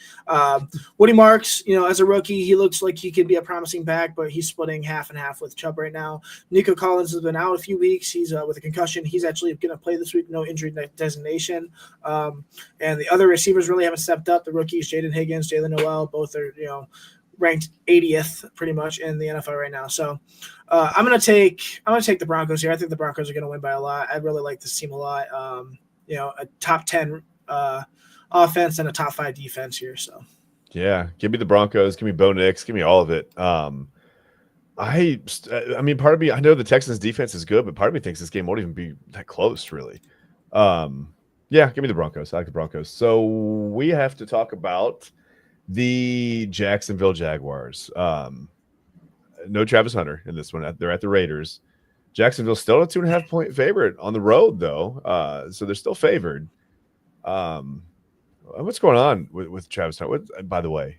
Woody Marks, as a rookie, he looks like he could be a promising back, but he's splitting half and half with Chubb right now. Nico Collins has been out a few weeks. He's with a concussion. He's actually going to play this week, no injury designation. And the other receivers really haven't stepped up. The rookies, Jaden Higgins, Jalen Noel, both are, ranked 80th pretty much in the NFL right now. So I'm gonna take the Broncos here. I think the Broncos are gonna win by a lot. I really like this team a lot. A top 10 offense and a top 5 defense here. So yeah, give me the Broncos, give me Bo Nix, give me all of it. I mean, part of me, I know the Texans defense is good, but part of me thinks this game won't even be that close, really. Yeah, give me the Broncos. I like the Broncos. So we have to talk about the Jacksonville Jaguars. No Travis Hunter in this one. They're at the Raiders. Jacksonville's still a 2.5-point favorite on the road, though. So they're still favored. What's going on with Travis Hunter? By the way,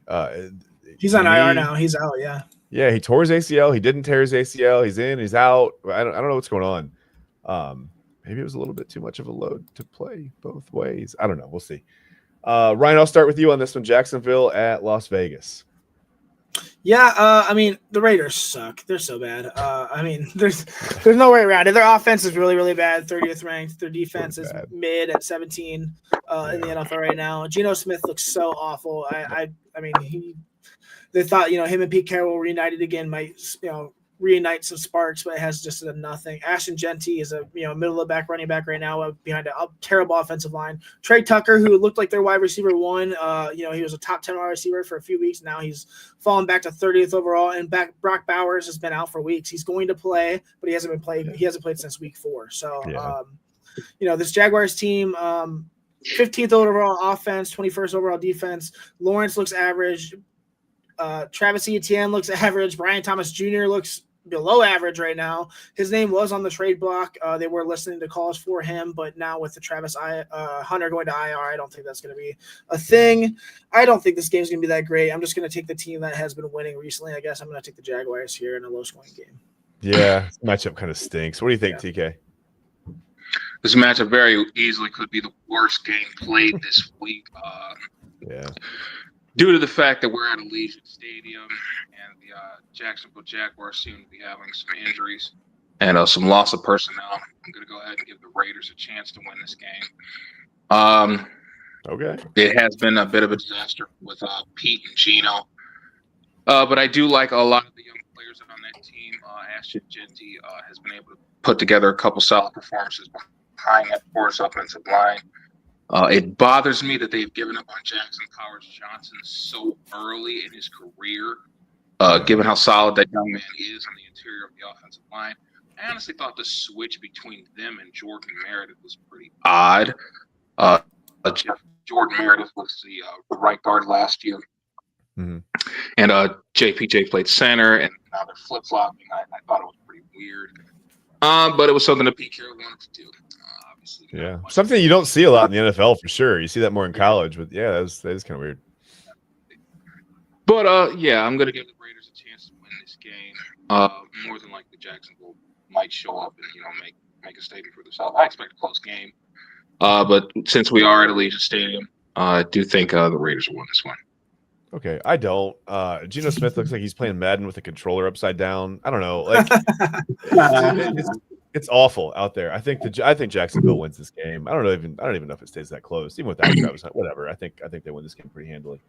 he's on IR now. He's out. Yeah. Yeah, he tore his ACL. He didn't tear his ACL. He's in. He's out. I don't know what's going on. Maybe it was a little bit too much of a load to play both ways. I don't know. We'll see. Ryan, I'll start with you on this one. Jacksonville at Las Vegas. Yeah, I mean, the Raiders suck. They're so bad. I mean, there's no way around it. Their offense is really, really bad, 30th ranked. Their defense is mid at 17 in the NFL right now. Geno Smith looks so awful. I mean, they thought, him and Pete Carroll reunited again might, reunite some sparks, but it has just done nothing. Ashton Genty is a middle of the back running back right now behind a terrible offensive line. Trey Tucker, who looked like their wide receiver 1, he was a top 10 wide receiver for a few weeks. Now he's fallen back to 30th overall, and Brock Bowers has been out for weeks. He's going to play, but he hasn't played since week 4. So this Jaguars team, 15th overall offense, 21st overall defense. Lawrence looks average. Travis Etienne looks average. Brian Thomas Jr. looks below average right now. His name was on the trade block. They were listening to calls for him, but now with the Travis Hunter going to IR, I don't think that's going to be a thing. I don't think this game's going to be that great. I'm just going to take the team that has been winning recently. I guess I'm going to take the Jaguars here in a low-scoring game. Yeah, this matchup kind of stinks. What do you think, TK? This matchup very easily could be the worst game played this week. Due to the fact that we're at Allegiant Stadium and the Jacksonville Jaguars seem to be having some injuries and some loss of personnel, I'm going to go ahead and give the Raiders a chance to win this game. Okay. It has been a bit of a disaster with Pete and Geno, but I do like a lot of the young players on that team. Ashton Genty has been able to put together a couple solid performances behind that Force offensive line. It bothers me that they've given up on Jackson Powers-Johnson so early in his career, given how solid that young man is on the interior of the offensive line. I honestly thought the switch between them and Jordan Meredith was pretty odd. Jordan Meredith was the right guard last year, and JPJ played center, and now they're flip-flopping. I thought it was pretty weird, but it was something that Pete Carroll wanted to do. Yeah, something you don't see a lot in the NFL for sure. You see that more in college, but that is kind of weird. But I'm going to give the Raiders a chance to win this game. More than likely, Jacksonville might show up and make a statement for themselves. I expect a close game, but since we are at Allegiant Stadium, I do think the Raiders will win this one. Okay, I don't. Geno Smith looks like he's playing Madden with a controller upside down. I don't know, it's awful out there. I think Jacksonville wins this game. I don't even know if it stays that close, even without Travis. Whatever. I think they win this game pretty handily.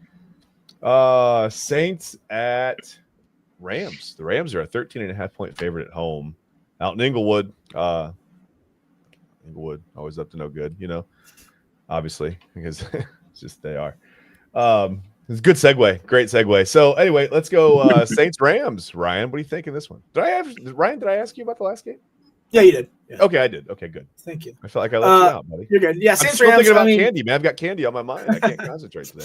Saints at Rams. The Rams are a 13.5-point favorite at home, out in Inglewood. Inglewood always up to no good, obviously, because it's just they are. It's a good segue. Great segue. So anyway, let's go Saints Rams. Ryan, what do you think in this one? Did I ask you about the last game? Yeah, you did. Yeah. Okay, I did. Okay, good. Thank you. I felt like I let you out, buddy. You're good. Yeah, I'm still thinking about candy, man. I've got candy on my mind. I can't concentrate today.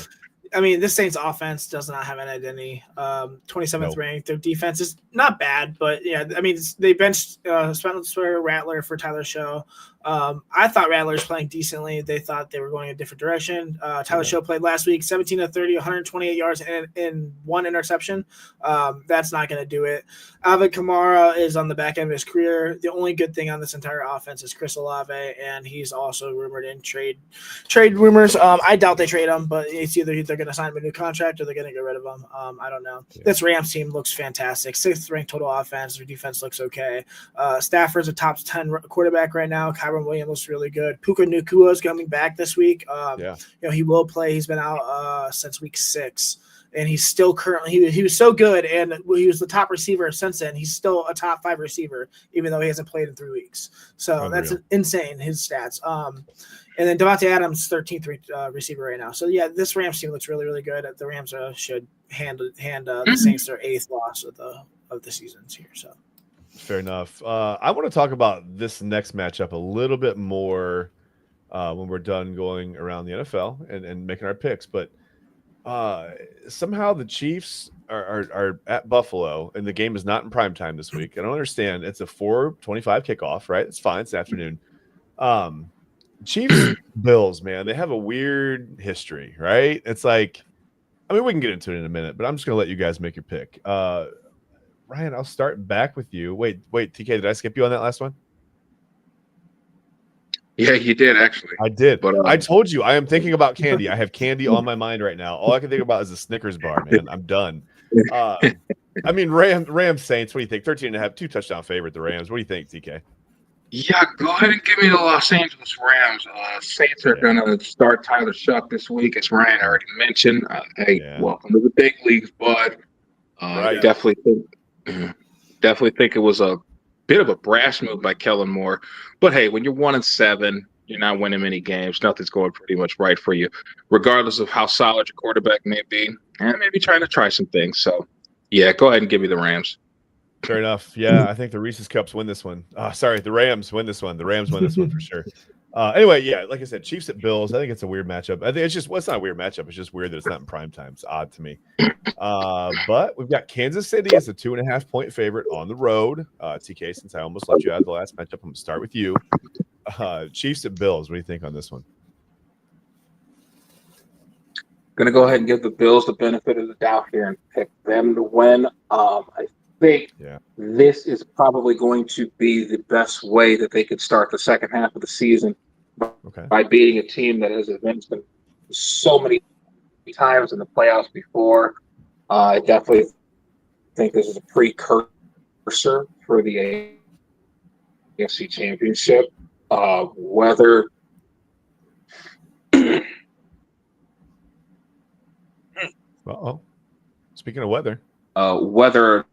I mean, this Saints offense does not have an identity. 27th Nope. ranked. Their defense is not bad, but yeah, I mean, they benched Spencer Rattler for Tyler Show. I thought Rattler was playing decently. They thought they were going a different direction. Tyler Show played last week, 17 of 30, 128 yards and 1 interception. That's not going to do it. Alvin Kamara is on the back end of his career. The only good thing on this entire offense is Chris Olave, and he's also rumored in trade rumors. I doubt they trade him, but it's either they're going to sign him a new contract or they're going to get rid of him. I don't know. Yeah. This Rams team looks fantastic. 6th ranked total offense. Their defense looks okay. Stafford's a top 10 quarterback right now. Kyron Williams looks really good. Puka Nacua is coming back this week. He will play. He's been out since week 6. And he's still currently he was so good, and he was the top receiver since then. He's still a top 5 receiver, even though he hasn't played in 3 weeks. So that's insane, his stats. And then Devontae Adams, 13th receiver right now. So yeah, this Rams team looks really, really good. The Rams should hand the Saints their 8th loss of the seasons here. So fair enough. I want to talk about this next matchup a little bit more when we're done going around the NFL and making our picks, but. Somehow the Chiefs are at Buffalo, and the game is not in prime time this week. I don't understand. It's a 4:25 kickoff, right? It's fine. It's afternoon. Chiefs Bills, man, they have a weird history, right? It's like, I mean, we can get into it in a minute, but I'm just gonna let you guys make your pick. Ryan, I'll start back with you. Wait, TK, did I skip you on that last one? Yeah, you did, actually. I did. But I told you, I am thinking about candy. I have candy on my mind right now. All I can think about is a Snickers bar, man. I'm done. I mean, Rams Saints, what do you think? 13.5, 2 touchdown favorite, the Rams. What do you think, TK? Yeah, go ahead and give me the Los Angeles Rams. Saints are going to start Tyler Shuck this week, as Ryan already mentioned. Welcome to the big leagues, bud. Definitely think it was a bit of a brash move by Kellen Moore. But hey, when you're 1-7, you're not winning many games. Nothing's going pretty much right for you, regardless of how solid your quarterback may be, and maybe trying to try some things. So, yeah, go ahead and give me the Rams. Fair enough. Yeah, I think the Reese's Cups win this one. The Rams win this one. The Rams win this one for sure. Anyway, yeah, like I said, Chiefs at Bills. I think it's a weird matchup. I think it's not a weird matchup. It's just weird that it's not in prime time. It's odd to me. But we've got Kansas City as a 2.5-point favorite on the road. TK, since I almost left you out of the last matchup, I'm going to start with you. Chiefs at Bills. What do you think on this one? Going to go ahead and give the Bills the benefit of the doubt here and pick them to win. I think this is probably going to be the best way that they could start the second half of the season by beating a team that has advanced them so many times in the playoffs before. I definitely think this is a precursor for the AFC Championship. Whether speaking of weather, whether or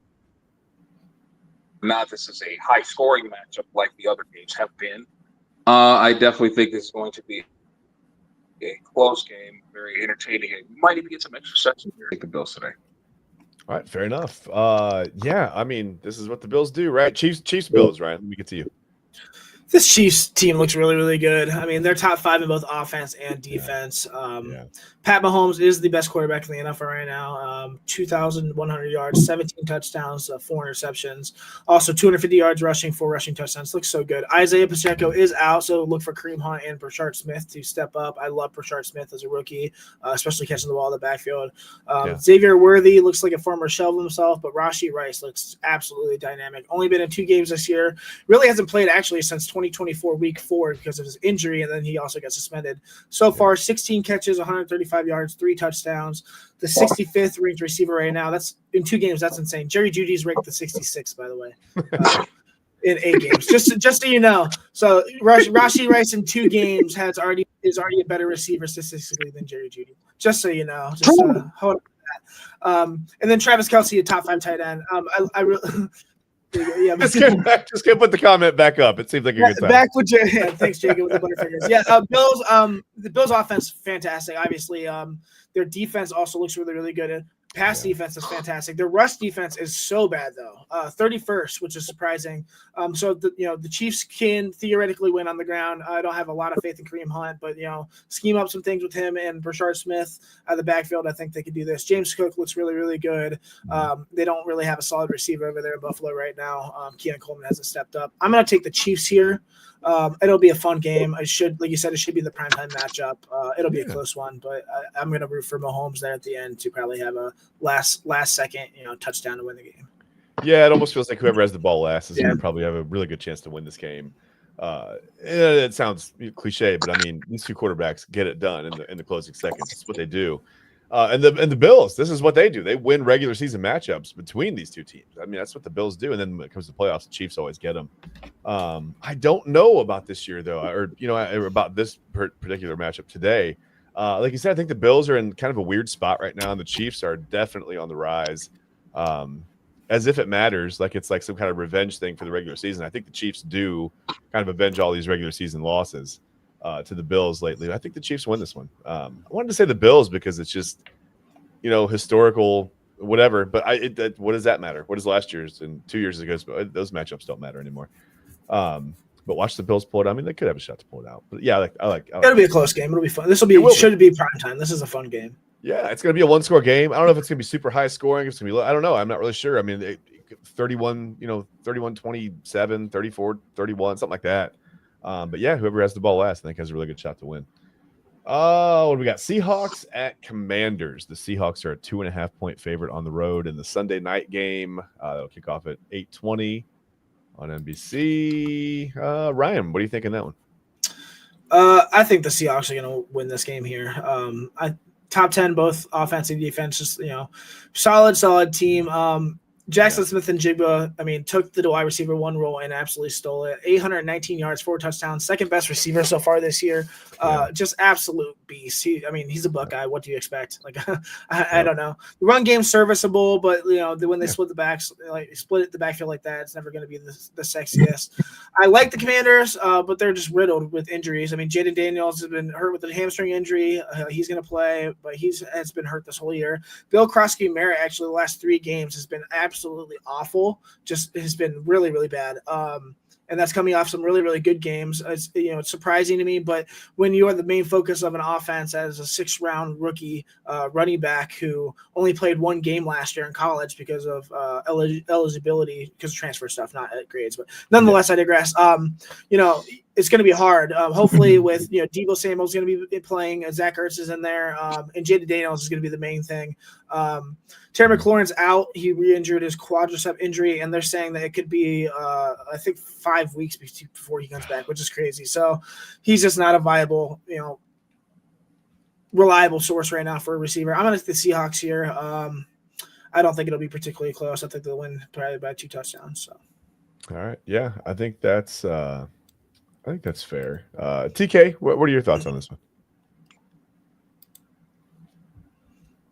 not this is a high-scoring matchup like the other games have been, I definitely think this is going to be a close game, very entertaining. You might even get some extra sets in here. Take the Bills today. All right, fair enough. I mean, this is what the Bills do, right? Chiefs Bills, right? Let me get to you. This Chiefs team looks really, really good. I mean, they're top 5 in both offense and defense. Pat Mahomes is the best quarterback in the NFL right now. 2,100 yards, 17 touchdowns, 4 interceptions. Also 250 yards rushing, 4 rushing touchdowns. Looks so good. Isaiah Pacheco is out, so look for Kareem Hunt and Brashard Smith to step up. I love Brashard Smith as a rookie, especially catching the ball in the backfield. Xavier Worthy looks like a former shell of himself, but Rashee Rice looks absolutely dynamic. Only been in 2 games this year. Really hasn't played actually since 2024 week 4 because of his injury, and then he also got suspended. So far, 16 catches, 135 yards, 3 touchdowns. The 65th ranked receiver right now. That's in 2 games. That's insane. Jerry Jeudy's ranked the 66th, by the way, in 8 games. Just so you know. So Rashee Rice in 2 games is already a better receiver statistically than Jerry Jeudy. Just so you know. Just hold on. And then Travis Kelce, a top 5 tight end. I really. Yeah, just can't put the comment back up. It seems like you're good. Back with thanks, Jacob, with the Butterfingers. Yeah, Bills. The Bills offense fantastic. Obviously, their defense also looks really, really good. pass defense is fantastic. Their rush defense is so bad though. 31st, which is surprising. So the Chiefs can theoretically win on the ground. I don't have a lot of faith in Kareem Hunt, but scheme up some things with him and Brashard Smith out of the backfield. I think they could do this. James Cook looks really, really good. They don't really have a solid receiver over there in Buffalo right now. Keon Coleman hasn't stepped up. I'm going to take the Chiefs here. It'll be a fun game. Like you said, it should be the primetime matchup. It'll be a close one, but I'm going to root for Mahomes there at the end to probably have a last second, touchdown to win the game. Yeah, it almost feels like whoever has the ball last is going to probably have a really good chance to win this game. It sounds cliche, but I mean, these two quarterbacks get it done in the closing seconds. It's what they do. And the Bills, this is what they do. They win regular season matchups between these two teams. I mean, that's what the Bills do. And then when it comes to playoffs, the Chiefs always get them. I don't know about this year, though, or about this particular matchup today. Like you said, I think the Bills are in kind of a weird spot right now, and the Chiefs are definitely on the rise. As if it matters, like it's like some kind of revenge thing for the regular season. I think the Chiefs do kind of avenge all these regular season losses to the Bills lately. I think the Chiefs win this one. I wanted to say the Bills because it's just, historical, whatever. But what does that matter? What does last year's and 2 years ago? Those matchups don't matter anymore. But watch the Bills pull it out. I mean, they could have a shot to pull it out. But yeah, I like. It'll be a close game. It'll be fun. Should be prime time. This is a fun game. Yeah, it's going to be a one-score game. I don't know if it's going to be super high scoring. It's going to be. I don't know. I'm not really sure. I mean, 31, 31-27, 34-31, something like that. But yeah, whoever has the ball last, I think, has a really good shot to win. What do we got? Seahawks at Commanders. The Seahawks are a 2.5-point favorite on the road in the Sunday night game. That'll kick off at 8:20 on NBC. Ryan, what do you think in that one? I think the Seahawks are going to win this game here. Top 10, both offense and defense, just, solid team. Jackson Smith and Jigba, took the wide receiver one role and absolutely stole it. 819 yards, 4 touchdowns, second best receiver so far this year. Just absolute beast. He's a Buckeye. What do you expect? I don't know. The run game's serviceable, but when they split the backfield like that, it's never going to be the sexiest. I like the Commanders, but they're just riddled with injuries. Jaden Daniels has been hurt with a hamstring injury. He's going to play, but has been hurt this whole year. Bill Krosky-Merritt, actually, the last 3 games has been absolutely awful. Just has been really, really bad. And that's coming off some really, really good games. It's surprising to me, but when you are the main focus of an offense as a 6th-round rookie running back who only played 1 game last year in college because of eligibility, because of transfer stuff, not at grades, but nonetheless, I digress. It's going to be hard. Hopefully, with Deebo Samuel's going to be playing, Zach Ertz is in there, and Jaden Daniels is going to be the main thing. Terry McLaurin's out. He re-injured his quadricep injury, and they're saying that it could be, I think, 5 weeks before he comes back, which is crazy. So he's just not a viable, reliable source right now for a receiver. I'm going to take the Seahawks here. I don't think it'll be particularly close. I think they'll win probably by 2 touchdowns. So. All right. Yeah, I think that's fair. TK, what are your thoughts on this one?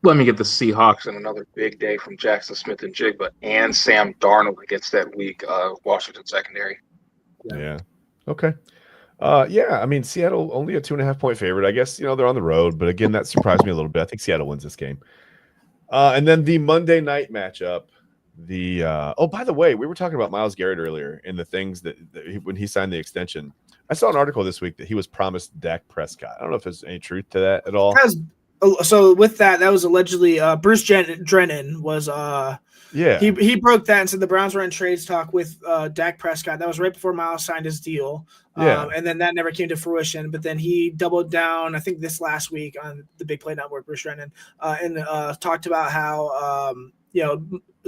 Let me get the Seahawks in another big day from Jackson Smith and Jigba and Sam Darnold against that weak Washington secondary. Yeah. Okay. Seattle only a 2.5-point favorite. I guess, they're on the road, but again, that surprised me a little bit. I think Seattle wins this game. And then the Monday night matchup, by the way, we were talking about Myles Garrett earlier and the things that when he signed the extension. I saw an article this week that he was promised Dak Prescott. I don't know if there's any truth to that at all. So with that was allegedly Bruce Drennan was he broke that and said the Browns were in trades talk with Dak Prescott. That was right before Myles signed his deal. And then that never came to fruition. But then he doubled down, I think this last week on the Big Play Network, Bruce Drennan, and talked about how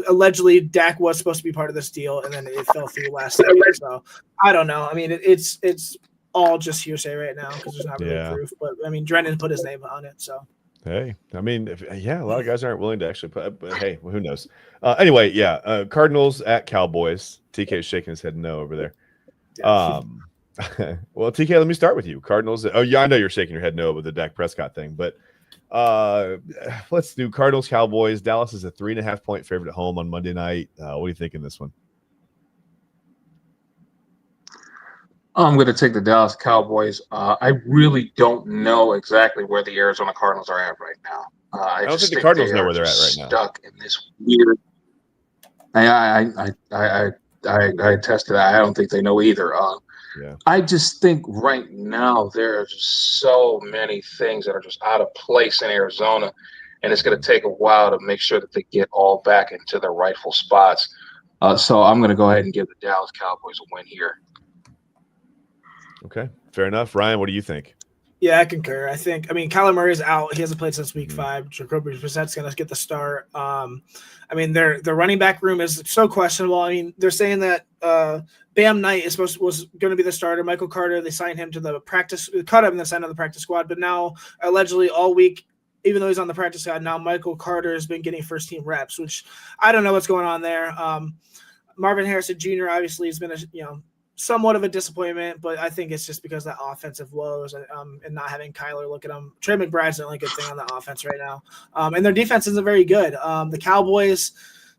allegedly Dak was supposed to be part of this deal, and then it fell through last second. So I don't know. It's all just hearsay right now because there's not really proof. But Drennan put his name on it, so. Hey, a lot of guys aren't willing to actually put, but hey, who knows? Anyway, Cardinals at Cowboys. TK is shaking his head no over there. Well, TK, let me start with you. Cardinals. Oh, yeah, I know you're shaking your head no with the Dak Prescott thing, but let's do Cardinals Cowboys. Dallas is a 3.5-point favorite at home on Monday night. What do you think in this one? I'm going to take the Dallas Cowboys. I really don't know exactly where the Arizona Cardinals are at right now. I don't just think the Cardinals they know are where they're at just right now. stuck in this weird. I attest to that. I don't think they know either. Yeah. I just think right now there are just so many things that are just out of place in Arizona, and it's going to take a while to make sure that they get all back into their rightful spots. So I'm going to go ahead and give the Dallas Cowboys a win here. Okay, fair enough. Ryan, what do you think? Yeah, I concur. Kyler Murray's out. He hasn't played since week 5. Jacoby Brissett's going to get the start. Their running back room is so questionable. I mean, they're saying that Bam Knight was going to be the starter. Michael Carter, they signed him to the practice, cut him and then signed him to the practice squad. But now, allegedly, all week, even though he's on the practice squad, now Michael Carter has been getting first-team reps, which I don't know what's going on there. Marvin Harrison Jr. obviously has been somewhat of a disappointment, but I think it's just because of the offensive woes and not having Kyler look at him. Trey McBride's the only good thing on the offense right now. And their defense isn't very good. The Cowboys,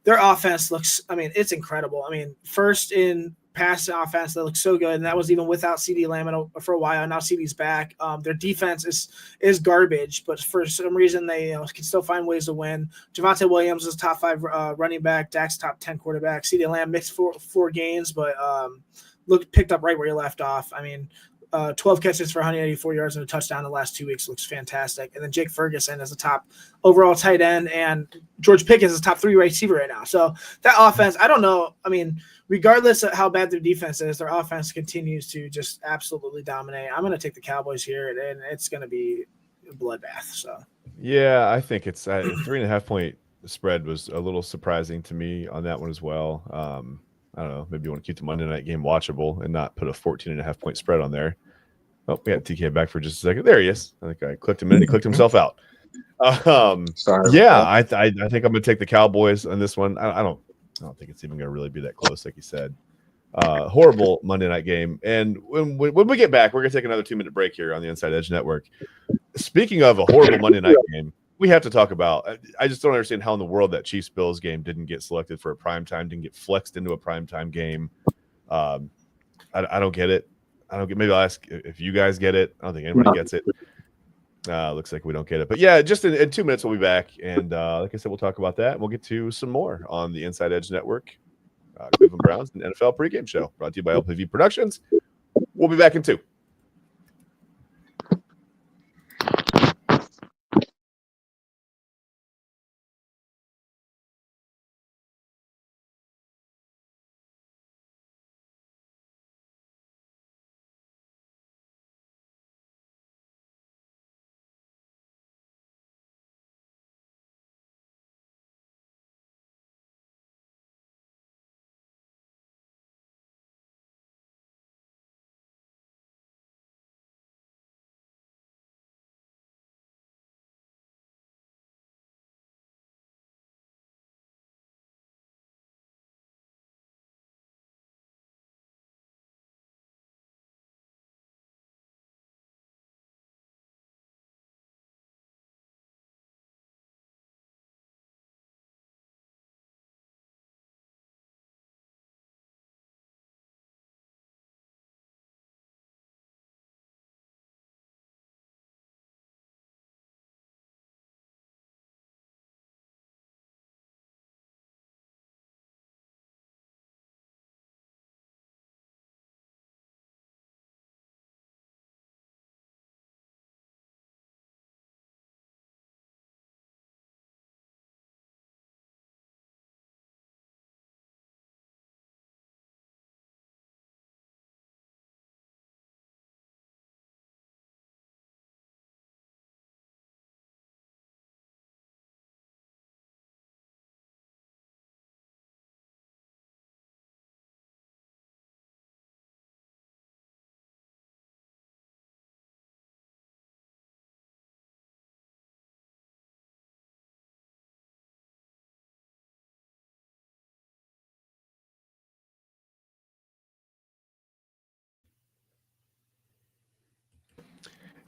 their offense looks, it's incredible. First in pass offense, that looks so good, and that was even without CeeDee Lamb for a while. Now CeeDee's back. Their defense is garbage, but for some reason they can still find ways to win. Javonte Williams is top 5 running back. Dak's top 10 quarterback. CeeDee Lamb mixed four games, but picked up right where he left off. 12 catches for 184 yards and a touchdown the last 2 weeks looks fantastic. And then Jake Ferguson is the top overall tight end, and George Pickens is top 3 receiver right now. So that offense, I don't know. Regardless of how bad their defense is, their offense continues to just absolutely dominate. I'm going to take the Cowboys here, and it's going to be a bloodbath. So yeah, I think it's 3.5 point spread was a little surprising to me on that one as well. I don't know. Maybe you want to keep the Monday night game watchable and not put a 14.5 point spread on there. Oh, we got TK back for just a second. There he is. I think I clicked him in and he clicked himself out. Sorry. Yeah, I think I'm going to take the Cowboys on this one. I don't think it's even going to really be that close, like you said. Horrible Monday night game. And when we get back, we're going to take another 2-minute break here on the Inside Edge Network. Speaking of a horrible Monday night game, we have to talk about. I just don't understand how in the world that Chiefs-Bills game didn't get selected for a primetime, didn't get flexed into a primetime game. I don't get it. I don't get. Maybe I'll ask if you guys get it. I don't think anybody gets it. Looks like we don't get it. But yeah, just in 2 minutes we'll be back, and like I said, we'll talk about that. And we'll get to some more on the Inside Edge Network, Cleveland Browns and NFL pregame show brought to you by LPV Productions. We'll be back in 2.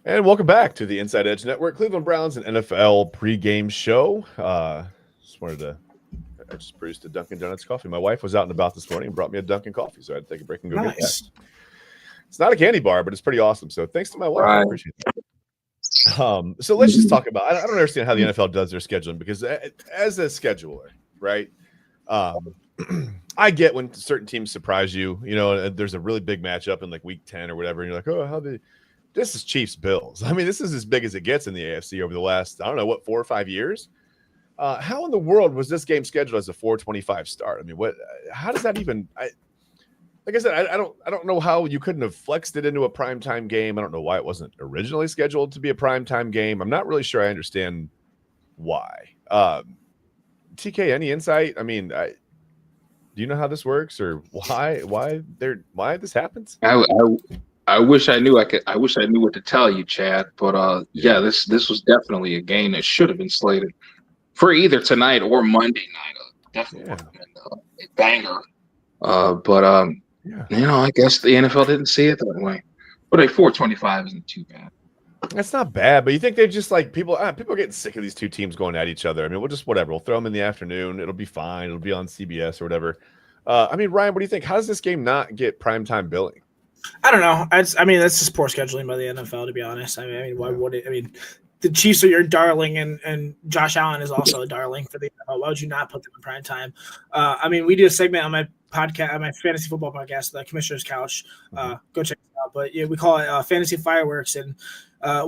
And welcome back to the Inside Edge Network, Cleveland Browns and NFL pregame show. I just produced a Dunkin' Donuts coffee. My wife was out and about this morning and brought me a Dunkin' coffee, so I had to take a break and go get that. It's not a candy bar, but it's pretty awesome. So thanks to my wife. Right. I appreciate that. So let's just talk about. I don't understand how the NFL does their scheduling, because as a scheduler, right? I get when certain teams surprise you. You know, and there's a really big matchup in like week 10 or whatever, and you're like, oh, this is Chiefs Bills. I mean, this is as big as it gets in the AFC over the last, I don't know, what, 4 or 5 years. How in the world was this game scheduled as a 4:25 start? I mean, how does that even? Like I said, I don't know how you couldn't have flexed it into a primetime game. I don't know why it wasn't originally scheduled to be a primetime game. I'm not really sure I understand why. TK, any insight? I mean, do you know how this works, or why this happens? I wish I knew. I wish I knew what to tell you, Chad. But yeah, this was definitely a game that should have been slated for either tonight or Monday night. Definitely would have been a banger. But you know, I guess the NFL didn't see it that way. But a 4:25 isn't too bad. That's not bad, but you think they just like people are getting sick of these two teams going at each other. I mean, we'll throw them in the afternoon. It'll be fine. It'll be on CBS or whatever. I mean, Ryan, what do you think? How does this game not get primetime billing? I don't know. I mean, that's just poor scheduling by the NFL, to be honest. I mean, why would it? I mean, the Chiefs are your darling, and Josh Allen is also a darling for the NFL. Why would you not put them in prime time? I mean, we do a segment on my podcast, on my fantasy football podcast, the Commissioner's Couch. Go check it out. But yeah, we call it Fantasy Fireworks, and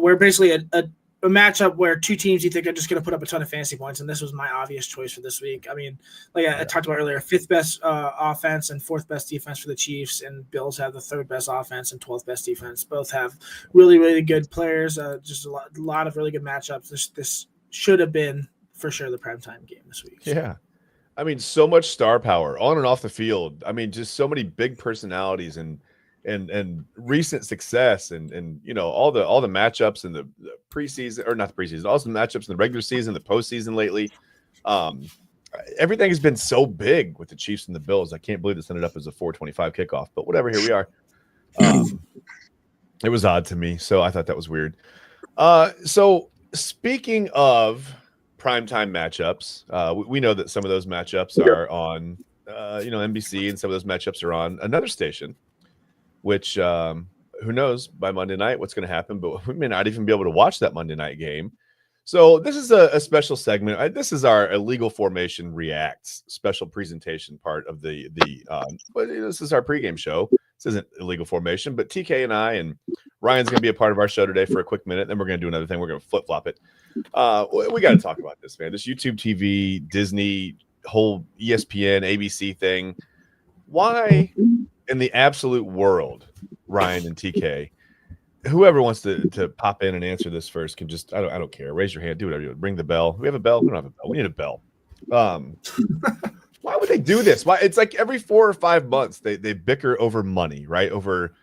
we're basically a matchup where two teams you think are just going to put up a ton of fantasy points, and this was my obvious choice for this week. I mean, like I talked about earlier, 5th best offense and 4th best defense for the Chiefs, and Bills have the 3rd best offense and 12th best defense. Both have really, really good players, just a lot of really good matchups. This should have been, for sure, the primetime game this week. So. Yeah. I mean, so much star power on and off the field. I mean, just so many big personalities and recent success and you know all the matchups in the preseason, or not the preseason, also the matchups in the regular season, the postseason lately. Everything has been so big with the Chiefs and the Bills. I can't believe this ended up as a 4:25 kickoff, but whatever. Here we are. It was odd to me, so I thought that was weird. So speaking of primetime matchups, we know that some of those matchups are on NBC, and some of those matchups are on another station. Which who knows by Monday night what's going to happen, but we may not even be able to watch that Monday night game. So this is a special segment. This is our Illegal Formation Reacts special presentation part of the but this is our pregame show. This isn't Illegal Formation, but TK and I and Ryan's going to be a part of our show today for a quick minute. Then we're going to do another thing. We're going to flip-flop it. We got to talk about this, man. This YouTube TV, Disney, whole ESPN, ABC thing. Why in the absolute world, Ryan and TK, whoever wants to pop in and answer this first can just, I don't care. Raise your hand, do whatever you want. Ring the bell. We have a bell. We don't have a bell. We need a bell. Why would they do this? Why? It's like every 4 or 5 months they bicker over money, right? Over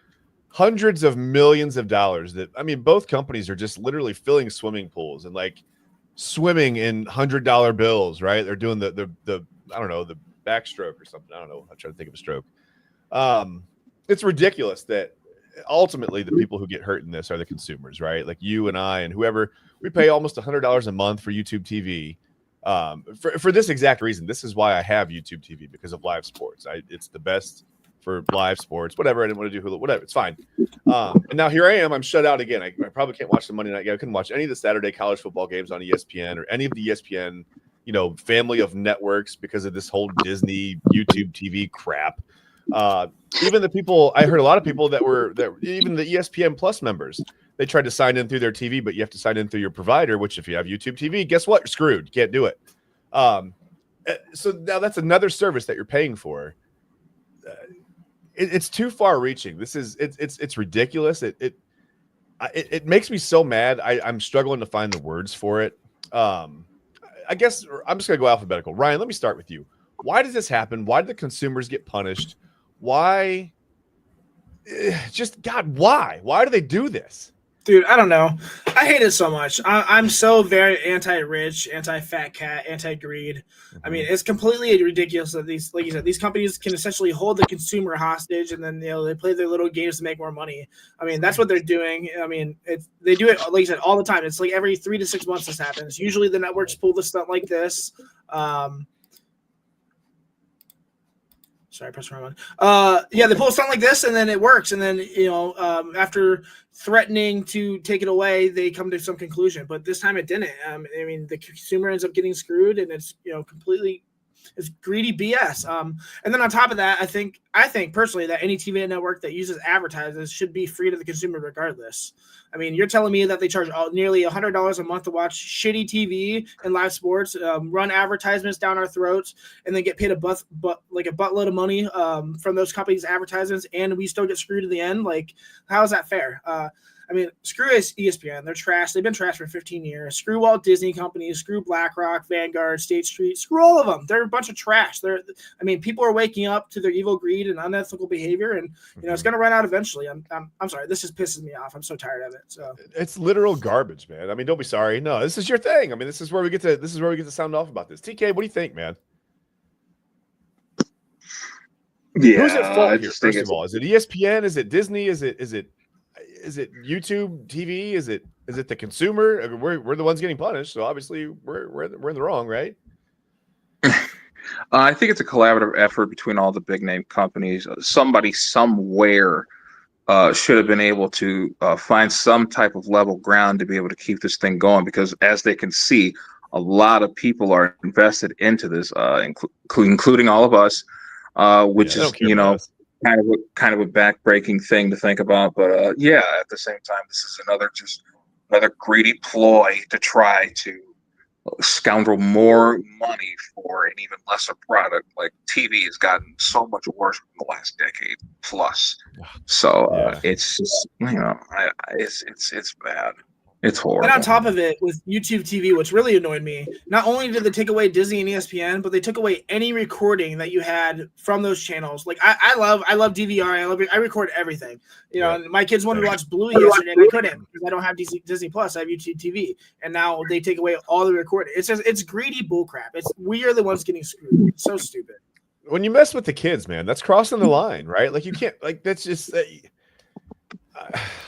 hundreds of millions of dollars. That, I mean, both companies are just literally filling swimming pools and like swimming in $100 bills, right? They're doing the I don't know, the backstroke or something. I don't know. I'm trying to think of a stroke. It's ridiculous that ultimately the people who get hurt in this are the consumers, right? Like you and I and whoever. We pay almost $100 a month for YouTube TV for this exact reason. This is why I have YouTube TV, because of live sports. It's the best for live sports, whatever. I didn't want to do Hulu, whatever. It's fine. And now here I am. I'm shut out again. I probably can't watch the Monday night game. I couldn't watch any of the Saturday college football games on ESPN or any of the ESPN, family of networks because of this whole Disney YouTube TV crap. Even the people, I heard a lot of people that even the ESPN Plus members, they tried to sign in through their TV, but you have to sign in through your provider, which if you have YouTube TV, guess what? You're screwed. You can't do it. So now that's another service that you're paying for. It's too far reaching. It's ridiculous. It makes me so mad. I'm struggling to find the words for it. I guess I'm just going to go alphabetical. Ryan, let me start with you. Why does this happen? Why do the consumers get punished? Why? Just God, why? Why do they do this? Dude, I don't know. I hate it so much. I'm so very anti-rich, anti-fat cat, anti-greed. I mean, it's completely ridiculous that these, like you said, these companies can essentially hold the consumer hostage, and then they play their little games to make more money. I mean, that's what they're doing. I mean, they do it, like you said, all the time. It's like every 3 to 6 months this happens. Usually the networks pull the stunt like this. Sorry, press the wrong one. Yeah, they pull a stunt like this, and then it works. And then, after threatening to take it away, they come to some conclusion. But this time it didn't. I mean, the consumer ends up getting screwed, and it's, completely – it's greedy BS. And then on top of that, I think personally that any TV network that uses advertisers should be free to the consumer regardless. I mean, you're telling me that they charge nearly $100 a month to watch shitty TV and live sports, run advertisements down our throats, and then get paid a buttload of money from those companies' advertisements, and we still get screwed to the end. Like, how is that fair? I mean, screw ESPN. They're trash. They've been trash for 15 years. Screw Walt Disney companies. Screw BlackRock, Vanguard, State Street. Screw all of them. They're a bunch of trash. People are waking up to their evil greed and unethical behavior, and it's going to run out eventually. I'm sorry. This just pisses me off. I'm so tired of it. So it's literal garbage, man. I mean, don't be sorry. No, this is your thing. I mean, this is where we get to sound off about this. TK, what do you think, man? Yeah, who's at fault here? First of all, is it ESPN? Is it Disney? Is it YouTube TV? Is it the consumer? I mean, we're the ones getting punished, so obviously we're in the wrong, right? I think it's a collaborative effort between all the big name companies. Somebody somewhere should have been able to find some type of level ground to be able to keep this thing going, because as they can see, a lot of people are invested into this, including all of us, which is kind of a backbreaking thing to think about. But at the same time, this is another greedy ploy to try to scoundrel more money for an even lesser product. Like, TV has gotten so much worse in the last decade plus. So it's just, it's bad. It's horrible. And on top of it, with YouTube TV, what's really annoyed me, not only did they take away Disney and ESPN, but they took away any recording that you had from those channels. Like, I love DVR. I record everything. And my kids wanted to watch Bluey yesterday, and I couldn't because I don't have Disney Plus. I have YouTube TV, and now they take away all the recording. It's greedy bullcrap. We are the ones getting screwed. It's so stupid. When you mess with the kids, man, that's crossing the line, right? Like, you can't, like, that's just.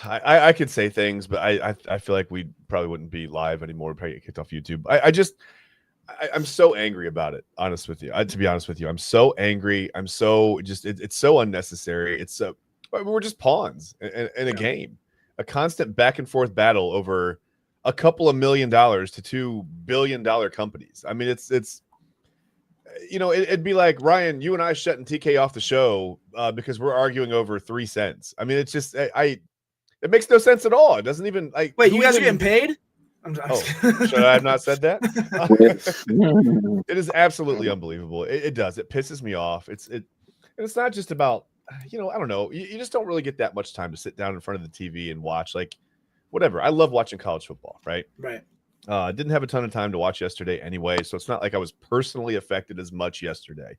I could say things, but I feel like we probably wouldn't be live anymore. Probably get kicked off YouTube. I'm so angry about it. Honest with you, to be honest with you, I'm so angry. I'm so just it's so unnecessary. We're just pawns in a game, a constant back and forth battle over a couple of $1 million to $2 billion companies. I mean, it's it'd be like, Ryan, you and I shutting TK off the show because we're arguing over 3 cents. I mean, it's just it makes no sense at all. It doesn't even like. Wait, you guys are getting paid? Should I have not said that? It is absolutely unbelievable. It does. It pisses me off. And it's not just about, I don't know. You just don't really get that much time to sit down in front of the TV and watch, like, whatever. I love watching college football, right? Right. Didn't have a ton of time to watch yesterday anyway, so it's not like I was personally affected as much yesterday.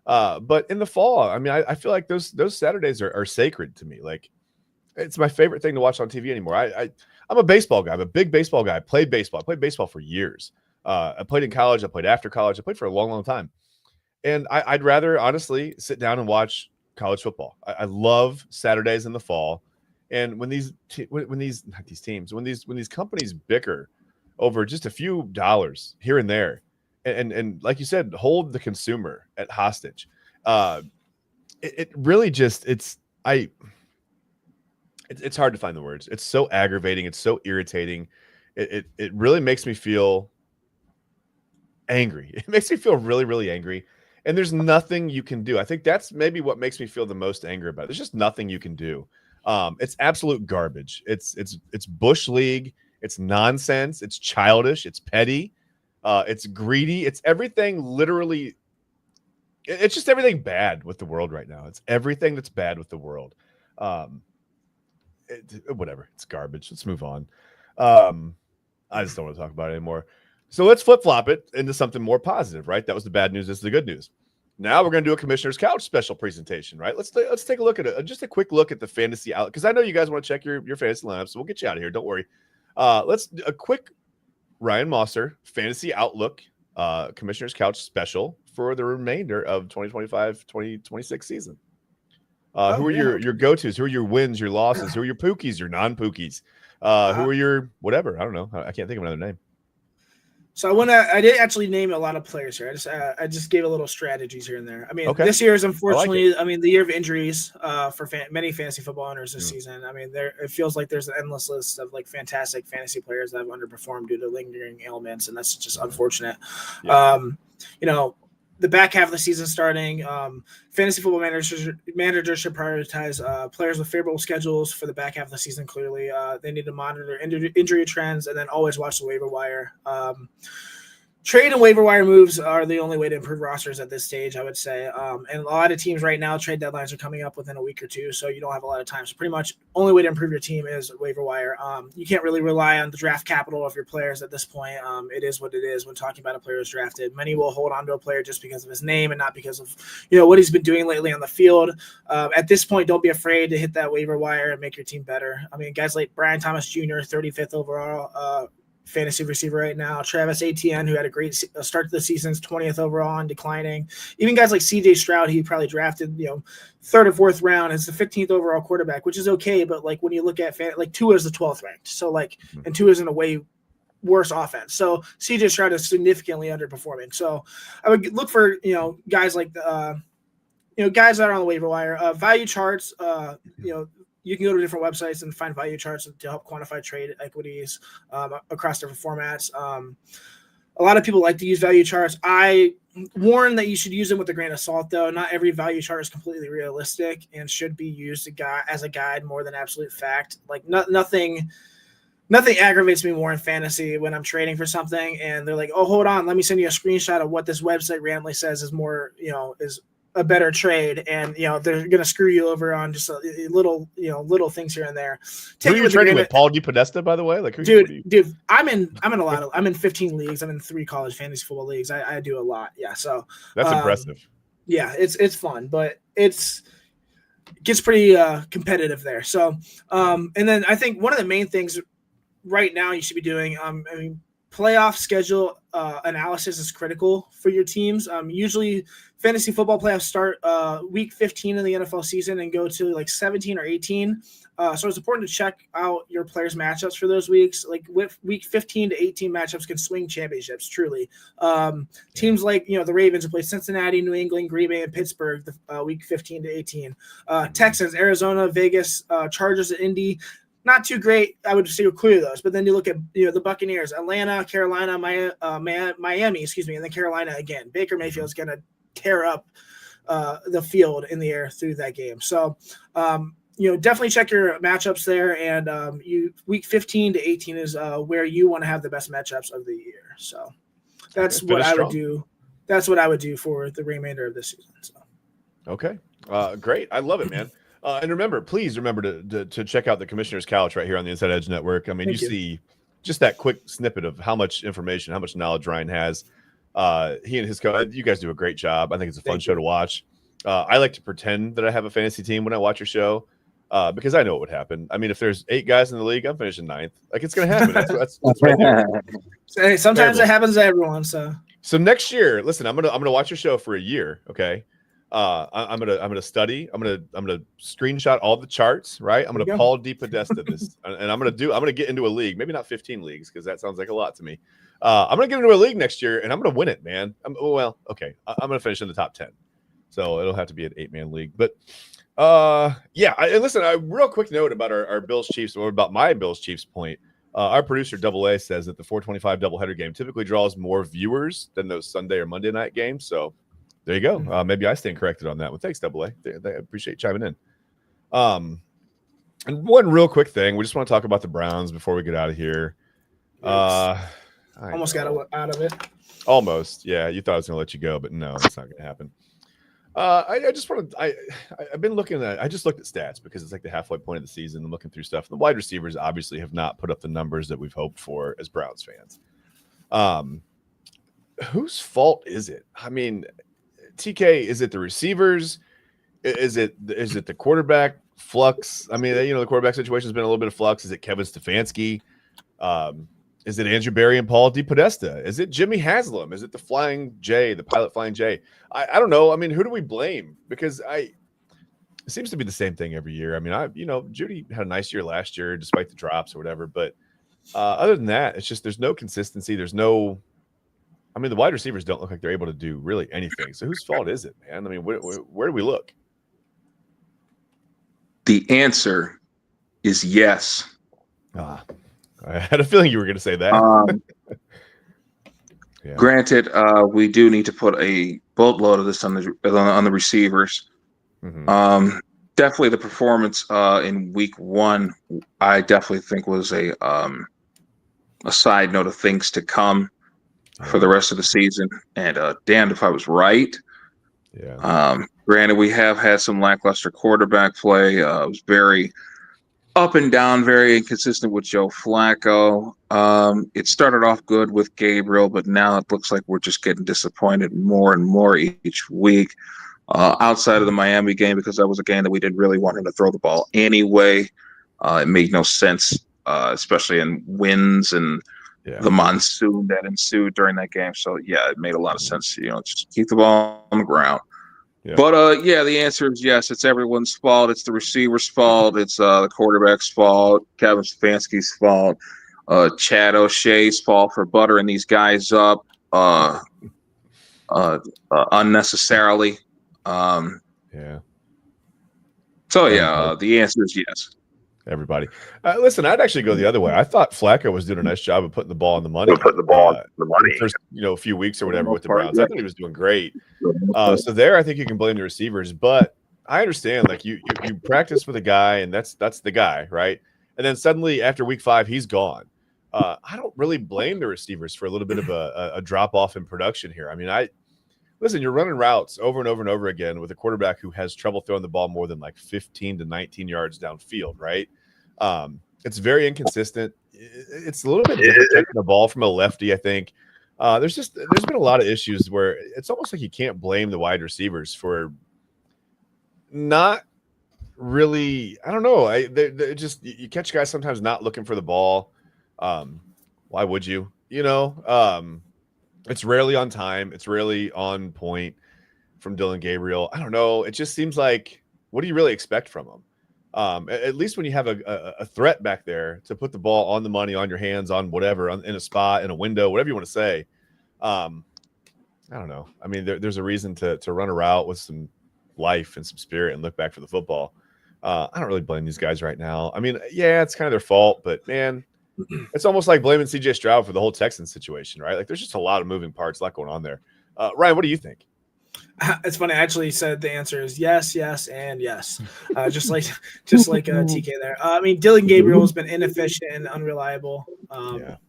But in the fall, I mean, I feel like those Saturdays are sacred to me. Like, it's my favorite thing to watch on TV anymore. I'm a baseball guy. I'm a big baseball guy. I played baseball for years. I played in college. I played after college. I played for a long, long time. And I'd rather honestly sit down and watch college football. I love Saturdays in the fall. And when these companies bicker over just a few dollars here and there, and like you said, hold the consumer at hostage, it really just it's hard to find the words. It's so aggravating. It's so irritating. It really makes me feel angry. It makes me feel really, really angry. And there's nothing you can do. I think that's maybe what makes me feel the most angry about it. There's just nothing you can do. It's absolute garbage. It's Bush League. It's nonsense. It's childish. It's petty. It's greedy. It's everything literally. It's just everything bad with the world right now. It's everything that's bad with the world. Whatever. It's garbage. Let's move on. I just don't want to talk about it anymore. So let's flip-flop it into something more positive, right? That was the bad news. This is the good news. Now we're going to do a Commissioner's Couch special presentation, right? Let's take a look at it. Just a quick look at the fantasy outlook, because I know you guys want to check your fantasy lineup, so we'll get you out of here. Don't worry. Let's do a quick Ryan Mosser fantasy outlook Commissioner's Couch special for the remainder of 2025-2026 season. Who are your go-tos? Who are your wins, your losses? Who are your pookies, your non-pookies? Who are your whatever? I don't know. I can't think of another name. So I didn't actually name a lot of players here. I just gave a little strategies here and there. I mean, this year is unfortunately, the year of injuries for many fantasy football owners this season. I mean, it feels like there's an endless list of like fantastic fantasy players that have underperformed due to lingering ailments, and that's just unfortunate. Yeah. The back half of the season starting, fantasy football managers should prioritize players with favorable schedules for the back half of the season. Clearly, they need to monitor injury trends and then always watch the waiver wire. Trade and waiver wire moves are the only way to improve rosters at this stage, I would say. And a lot of teams right now, trade deadlines are coming up within a week or two, so you don't have a lot of time. So pretty much only way to improve your team is waiver wire. You can't really rely on the draft capital of your players at this point. It is what it is when talking about a player who's drafted. Many will hold on to a player just because of his name and not because of what he's been doing lately on the field. At this point, don't be afraid to hit that waiver wire and make your team better. I mean, guys like Brian Thomas Jr., 35th overall fantasy receiver right now. Travis Etienne, who had a great start to the season, 20th overall and declining. Even guys like CJ Stroud, he probably drafted, third or fourth round as the 15th overall quarterback, which is okay. But like when you look at Tua is the 12th ranked. So and Tua is in a way worse offense. So CJ Stroud is significantly underperforming. So I would look for, guys like guys that are on the waiver wire, value charts, you can go to different websites and find value charts to help quantify trade equities across different formats. A lot of people like to use value charts. I warn that you should use them with a grain of salt, though. Not every value chart is completely realistic and should be used as a guide more than absolute fact. Like nothing aggravates me more in fantasy when I'm trading for something and they're like, oh, hold on, let me send you a screenshot of what this website randomly says is more, is a better trade, and they're gonna screw you over on just a little things here and there. Who are you trading with? Paul DePodesta, by the way? Dude, I'm in 15 leagues. I'm in 3 college fantasy football leagues. I do a lot. Yeah, so that's impressive. Yeah, it's fun, but it gets pretty competitive there. So and then I think one of the main things right now you should be doing, playoff schedule analysis is critical for your teams. Usually fantasy football playoffs start week 15 of the NFL season and go to like 17 or 18. So it's important to check out your players' matchups for those weeks. Like with week 15 to 18 matchups can swing championships, truly. Teams like, the Ravens who play Cincinnati, New England, Green Bay, and Pittsburgh week 15 to 18. Texans, Arizona, Vegas, Chargers, and Indy. Not too great. I would say clear those, but then you look at the Buccaneers, Atlanta, Carolina, Miami, and then Carolina again. Baker Mayfield's going to tear up the field in the air through that game. So definitely check your matchups there, and week 15 to 18 is where you want to have the best matchups of the year. So that's what I would do. That's what I would do for the remainder of this season. So. Okay, great. I love it, man. And please remember to check out the Commissioner's Couch right here on the Inside Edge Network. I mean, you see just that quick snippet of how much information, how much knowledge Ryan has. He and his you guys do a great job. I think it's a fun show to watch. I like to pretend that I have a fantasy team when I watch your show because I know what would happen. I mean, if there's 8 guys in the league, I'm finishing 9th. Like, it's going to happen. That's right there. Hey, sometimes it happens to everyone. So next year, listen, I'm gonna watch your show for a year. Okay. I'm gonna study. I'm gonna screenshot all the charts. Right. I'm gonna Paul DePodesta this, and I'm gonna get into a league. Maybe not 15 leagues because that sounds like a lot to me. I'm gonna get into a league next year, and I'm gonna win it, man. I'm gonna finish in the top 10, so it'll have to be an 8-man league. But and listen, a real quick note about our Bills Chiefs, or about my Bills Chiefs point. Our producer Double A says that the 425 doubleheader game typically draws more viewers than those Sunday or Monday night games. So. There you go. Maybe I stand corrected on that one. Thanks, Double A. I appreciate chiming in. And one real quick thing. We just want to talk about the Browns before we get out of here. Almost got out of it. Almost. Yeah, you thought I was going to let you go, but no, it's not going to happen. I just want to I've been looking at – I just looked at stats because it's like the halfway point of the season and looking through stuff. The wide receivers obviously have not put up the numbers that we've hoped for as Browns fans. Whose fault is it? I mean – TK, is it the receivers? Is it the quarterback flux? I mean, the quarterback situation has been a little bit of flux. Is it Kevin Stefanski? Is it Andrew Berry and Paul DePodesta? Is it Jimmy Haslam? Is it the pilot Flying J? I don't know. I mean, who do we blame? Because it seems to be the same thing every year. I mean, Judy had a nice year last year despite the drops or whatever. But other than that, it's just there's no consistency. There's no I mean, the wide receivers don't look like they're able to do really anything. So whose fault is it, man? I mean, where do we look? The answer is yes. I had a feeling you were going to say that. Yeah. Granted, we do need to put a boatload of this on the receivers. Mm-hmm. Definitely the performance in week 1, I definitely think was a side note of things to come for the rest of the season. And damned if I was right. Yeah. Granted, we have had some lackluster quarterback play. It was very up and down, very inconsistent with Joe Flacco. It started off good with Gabriel, but now it looks like we're just getting disappointed more and more each week. Outside of the Miami game, because that was a game that we didn't really want him to throw the ball anyway. It made no sense, especially in winds and the monsoon that ensued during that game. So, yeah, it made a lot of sense. Just keep the ball on the ground. Yeah. But, the answer is yes. It's everyone's fault. It's the receiver's fault. It's the quarterback's fault. Kevin Stefanski's fault. Chad O'Shea's fault for buttering these guys up unnecessarily. So, the answer is yes. Everybody. Listen, I'd actually go the other way. I thought Flacco was doing a nice job of putting the ball on the money. The first, a few weeks or whatever with the Browns. I thought he was doing great. So there, I think you can blame the receivers. But I understand, like you practice with a guy, and that's the guy, right? And then suddenly after week 5, he's gone. I don't really blame the receivers for a little bit of a drop off in production here. I mean, listen, you're running routes over and over and over again with a quarterback who has trouble throwing the ball more than like 15 to 19 yards downfield, right? It's very inconsistent. It's a little bit different taking the ball from a lefty, I think. There's been a lot of issues where it's almost like you can't blame the wide receivers for not really. I don't know. They just you catch guys sometimes not looking for the ball. Why would you? It's rarely on time. It's rarely on point from Dylan Gabriel. I don't know. It just seems like, what do you really expect from him? At least when you have a threat back there to put the ball on the money, on your hands, on whatever, in a spot, in a window, whatever you want to say. I don't know. I mean, there's a reason to run a route with some life and some spirit and look back for the football. I don't really blame these guys right now. I mean, yeah, it's kind of their fault, but man, it's almost like blaming CJ Stroud for the whole Texans situation, right? Like there's just a lot of moving parts, a lot going on there. Ryan, what do you think? It's funny. I actually said the answer is yes, yes, and yes. Just like TK there. I mean, Dylan Gabriel has been inefficient and unreliable. Kevin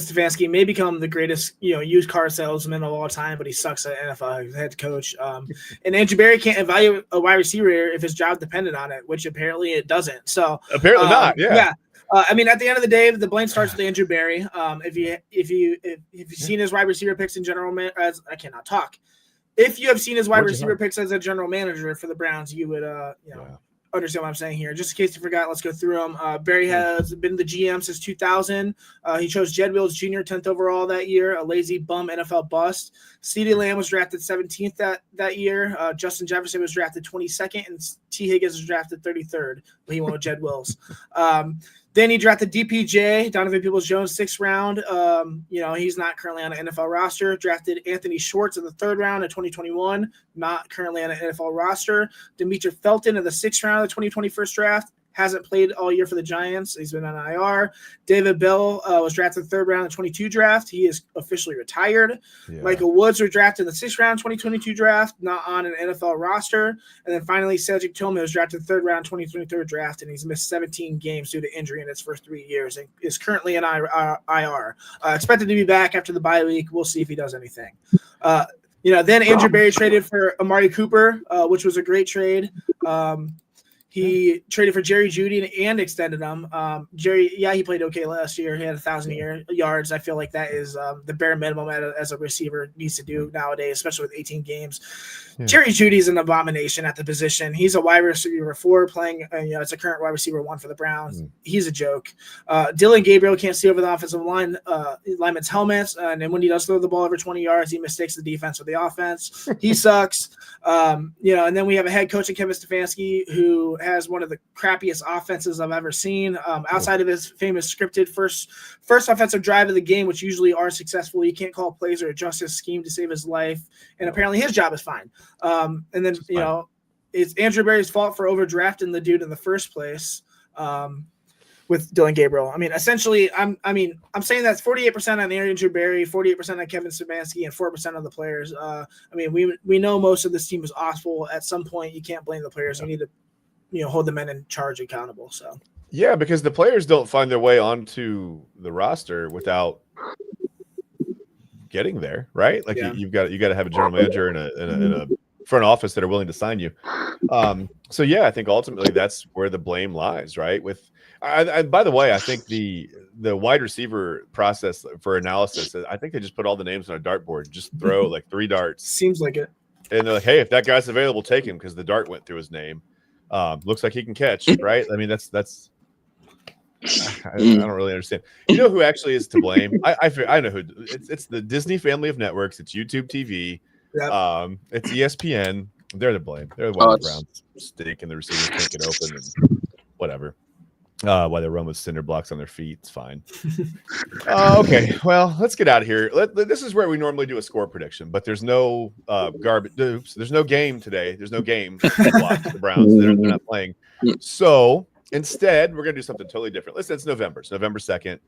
Stefanski may become the greatest, used car salesman of all time, but he sucks at NFL head coach. And Andrew Berry can't evaluate a wide receiver if his job depended on it, which apparently it doesn't. So apparently not. Yeah. I mean, at the end of the day, the blame starts with Andrew Berry. If you've seen his wide receiver picks in general, I cannot talk. If you have seen his wide receiver picks as a general manager for the Browns, you would understand what I'm saying here. Just in case you forgot, let's go through them. Barry has been the GM since 2000. He chose Jed Wills Jr. 10th overall that year, a lazy bum NFL bust. CeeDee Lamb was drafted 17th that year. Justin Jefferson was drafted 22nd, and T. Higgins was drafted 33rd, but he went with Jed Wills. Then he drafted DPJ, Donovan Peoples-Jones, 6th round. He's not currently on an NFL roster. Drafted Anthony Schwartz in the 3rd round in 2021, not currently on an NFL roster. Demetric Felton in the 6th round of the 2021 draft. Hasn't played all year for the Giants. He's been on IR. David Bell was drafted 3rd round in the 22 draft. He is officially retired. Yeah. Michael Woods was drafted in the 6th round 2022 draft, not on an NFL roster. And then finally, Cedric Tillman was drafted 3rd round 2023 draft, and he's missed 17 games due to injury in his first 3 years and is currently in IR. Expected to be back after the bye week. We'll see if he does anything. Then Andrew Berry traded for Amari Cooper, which was a great trade. He traded for Jerry Jeudy and extended him. Jerry, he played okay last year. He had 1,000 yards. I feel like that is the bare minimum as a receiver needs to do nowadays, especially with 18 games. Yeah. Jerry Jeudy is an abomination at the position. He's a wide receiver 4 playing, it's a current wide receiver 1 for the Browns. He's a joke. Dylan Gabriel can't see over the offensive lineman's helmets. And then when he does throw the ball over 20 yards, he mistakes the defense with the offense. He sucks. And then we have a head coach in Kevin Stefanski who has one of the crappiest offenses I've ever seen. Outside of his famous scripted first offensive drive of the game, which usually are successful, he can't call plays or adjust his scheme to save his life. And apparently his job is fine. And then, it's Andrew Berry's fault for overdrafting the dude in the first place. With Dylan Gabriel. I mean, essentially, I'm saying that's 48% on Andrew Berry, 48% on Kevin Stefanski, and 4% of the players. We know most of this team is awful. At some point, you can't blame the players. You need to, hold the men in charge accountable. So yeah, because the players don't find their way onto the roster without getting there, right? Like you got to have a general manager and a front office that are willing to sign you. So yeah, I think ultimately that's where the blame lies, right? By the way, I think the wide receiver process for analysis, I think they just put all the names on a dartboard, just throw like 3 darts. Seems like it. And they're like, hey, if that guy's available, take him because the dart went through his name. Looks like he can catch, right? I mean, that's I don't really understand. You know who actually is to blame? I know who. It's the Disney family of networks. It's YouTube TV. Yep. It's ESPN. They're to blame. They're the ones around stink and the receivers can't get open and whatever. Why they run with cinder blocks on their feet. It's fine. Okay, well, let's get out of here. This is where we normally do a score prediction, but there's no garbage. There's no game today. There's no game to watch the Browns. They're not playing. So instead, we're going to do something totally different. Listen, it's November. It's November 2nd.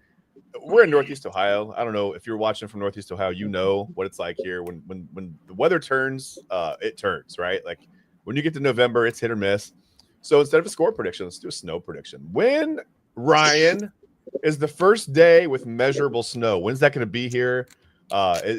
We're in Northeast Ohio. I don't know if you're watching from Northeast Ohio, you know what it's like here. When the weather turns, it turns, right? Like when you get to November, it's hit or miss. So instead of a score prediction, let's do a snow prediction. When, Ryan, is the first day with measurable snow? When's that going to be here?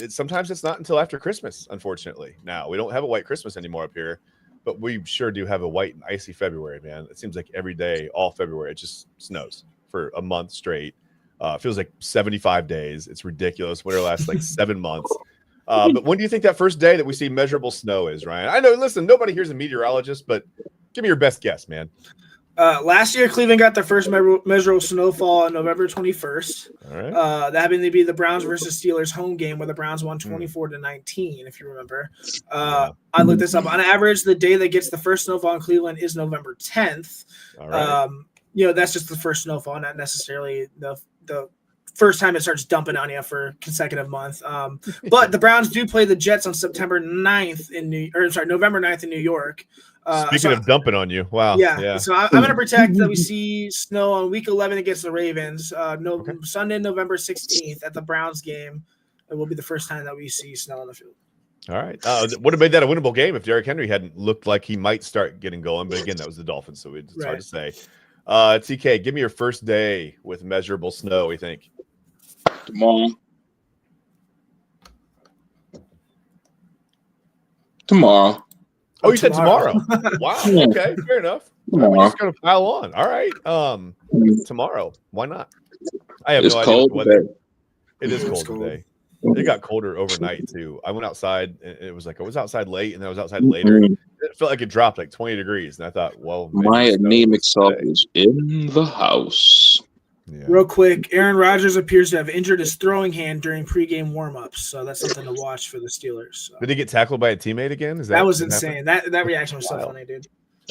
Sometimes it's not until after Christmas, unfortunately. Now, we don't have a white Christmas anymore up here, but we sure do have a white and icy February, man. It seems like every day, all February, it just snows for a month straight. It feels like 75 days. It's ridiculous. Winter lasts like 7 months. But when do you think that first day that we see measurable snow is, Ryan? I know, listen, nobody here's a meteorologist, but give me your best guess, man. Last year, Cleveland got their first measurable snowfall on November 21st. All right. That happened to be the Browns versus Steelers home game where the Browns won 24-19, if you remember. I looked this up. On average, the day that gets the first snowfall in Cleveland is November 10th. All right. That's just the first snowfall, not necessarily the first time it starts dumping on you for consecutive months. But the Browns do play the Jets on November 9th in New York. Speaking of dumping on you, wow. Yeah. So I'm going to protect that we see snow on week 11 against the Ravens. Sunday, November 16th at the Browns game. It will be the first time that we see snow on the field. All right. Would have made that a winnable game if Derrick Henry hadn't looked like he might start getting going. But again, that was the Dolphins, so it's hard to say. TK, give me your first day with measurable snow, we think. Tomorrow. Oh, you said tomorrow. Wow. Okay, fair enough. We're just gonna pile on. All right. Tomorrow. Why not? I have no idea. It is cold today. It got colder overnight too. I went outside and it was like I was outside late and then I was outside later. It felt like it dropped like 20 degrees. And I thought, well, my anemic self is in the house. Yeah. Real quick, Aaron Rodgers appears to have injured his throwing hand during pregame warmups, so that's something to watch for the Steelers. So. Did he get tackled by a teammate again? That was insane. That reaction was so funny, dude.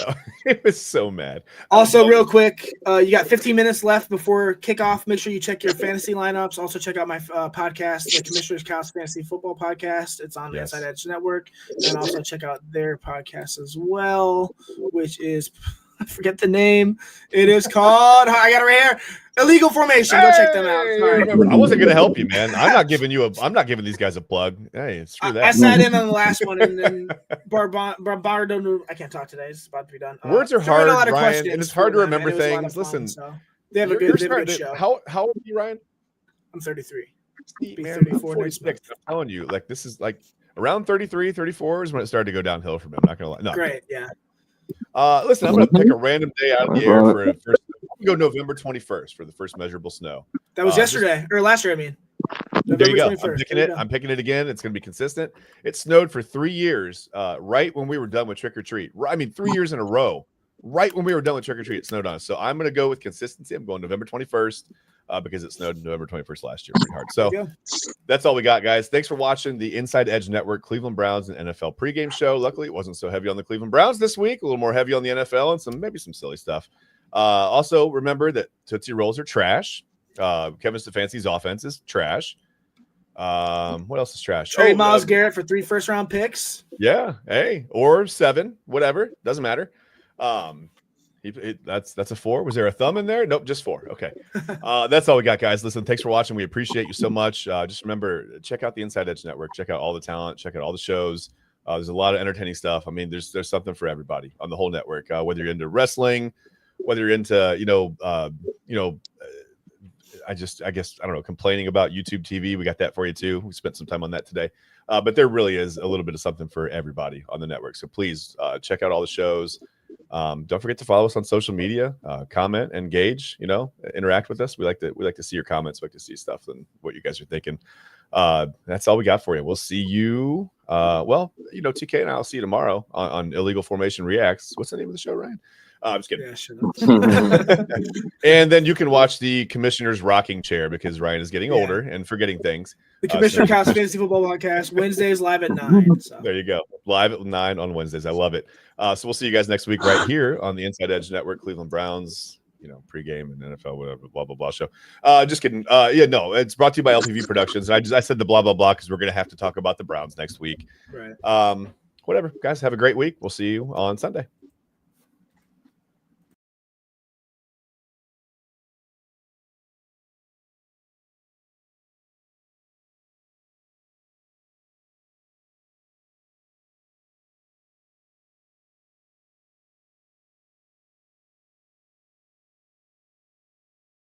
Oh, it was so mad. Also, real quick, you got 15 minutes left before kickoff. Make sure you check your fantasy lineups. Also, check out my podcast, the Commissioner's Couch Fantasy Football Podcast. It's on the Inside Edge Network. And also check out their podcast as well, which is – I forget the name. It is called – I got it right here. Illegal Formation. Go check them out. Sorry. I wasn't going to help you, man. I'm not giving these guys a plug. Hey, screw that. I sat in on the last one, and then Barbardo. I can't talk today. It's about to be done. Words are hard, Ryan, and it's hard to remember things. Listen, so they have a good show. How old are you, Ryan? I'm 33. See, man, 34 next month. I'm telling you, like this is like around 33, 34 is when it started to go downhill for me. I'm not going to lie. No, great, yeah. Listen, I'm going to pick a random day out of the air for a first. Go November 21st for the first measurable snow. That was yesterday or last year. I mean, November there you go. 21st. I'm picking it. I'm picking it again. It's going to be consistent. It snowed for 3 years. Right when we were done with trick or treat. I mean, 3 years in a row. Right when we were done with trick or treat, it snowed on us. So I'm going to go with consistency. I'm going November 21st. because it snowed November 21st last year pretty hard. So There you go. that's all we got, guys. Thanks for watching the Inside Edge Network Cleveland Browns and NFL pregame show. Luckily, it wasn't so heavy on the Cleveland Browns this week, a little more heavy on the NFL and maybe some silly stuff. Also, remember that Tootsie Rolls are trash. Kevin Stefanski's offense is trash. What else is trash? Trade Myles Garrett for 3 first-round picks. Yeah, hey, or 7, whatever, doesn't matter. That's a 4. Was there a thumb in there? Nope, just 4. Okay. That's all we got, guys. Listen, thanks for watching. We appreciate you so much. Just remember, check out the Inside Edge Network. Check out all the talent. Check out all the shows. There's a lot of entertaining stuff. I mean, there's something for everybody on the whole network. Whether you're into wrestling, whether you're into I guess I don't know, complaining about YouTube TV. We got that for you too. We spent some time on that today. But there really is a little bit of something for everybody on the network. So please check out all the shows. Don't forget to follow us on social media, comment, engage, interact with us. We like to see your comments. We like to see stuff and what you guys are thinking. That's all we got for you. We'll see you. TK and I'll see you tomorrow on Illegal Formation Reacts. What's the name of the show, Ryan? I'm just kidding. Yeah, sure. And then you can watch the Commissioner's Rocking Chair because Ryan is getting older and forgetting things. The Commissioner Counts Fantasy Football Podcast, Wednesdays live at 9. So. There you go. Live at 9 on Wednesdays. I love it. So we'll see you guys next week right here on the Inside Edge Network, Cleveland Browns, pregame and NFL, whatever, blah, blah, blah show. Just kidding. It's brought to you by LTV Productions. And I said the blah, blah, blah because we're going to have to talk about the Browns next week. Right. Whatever. Guys, have a great week. We'll see you on Sunday.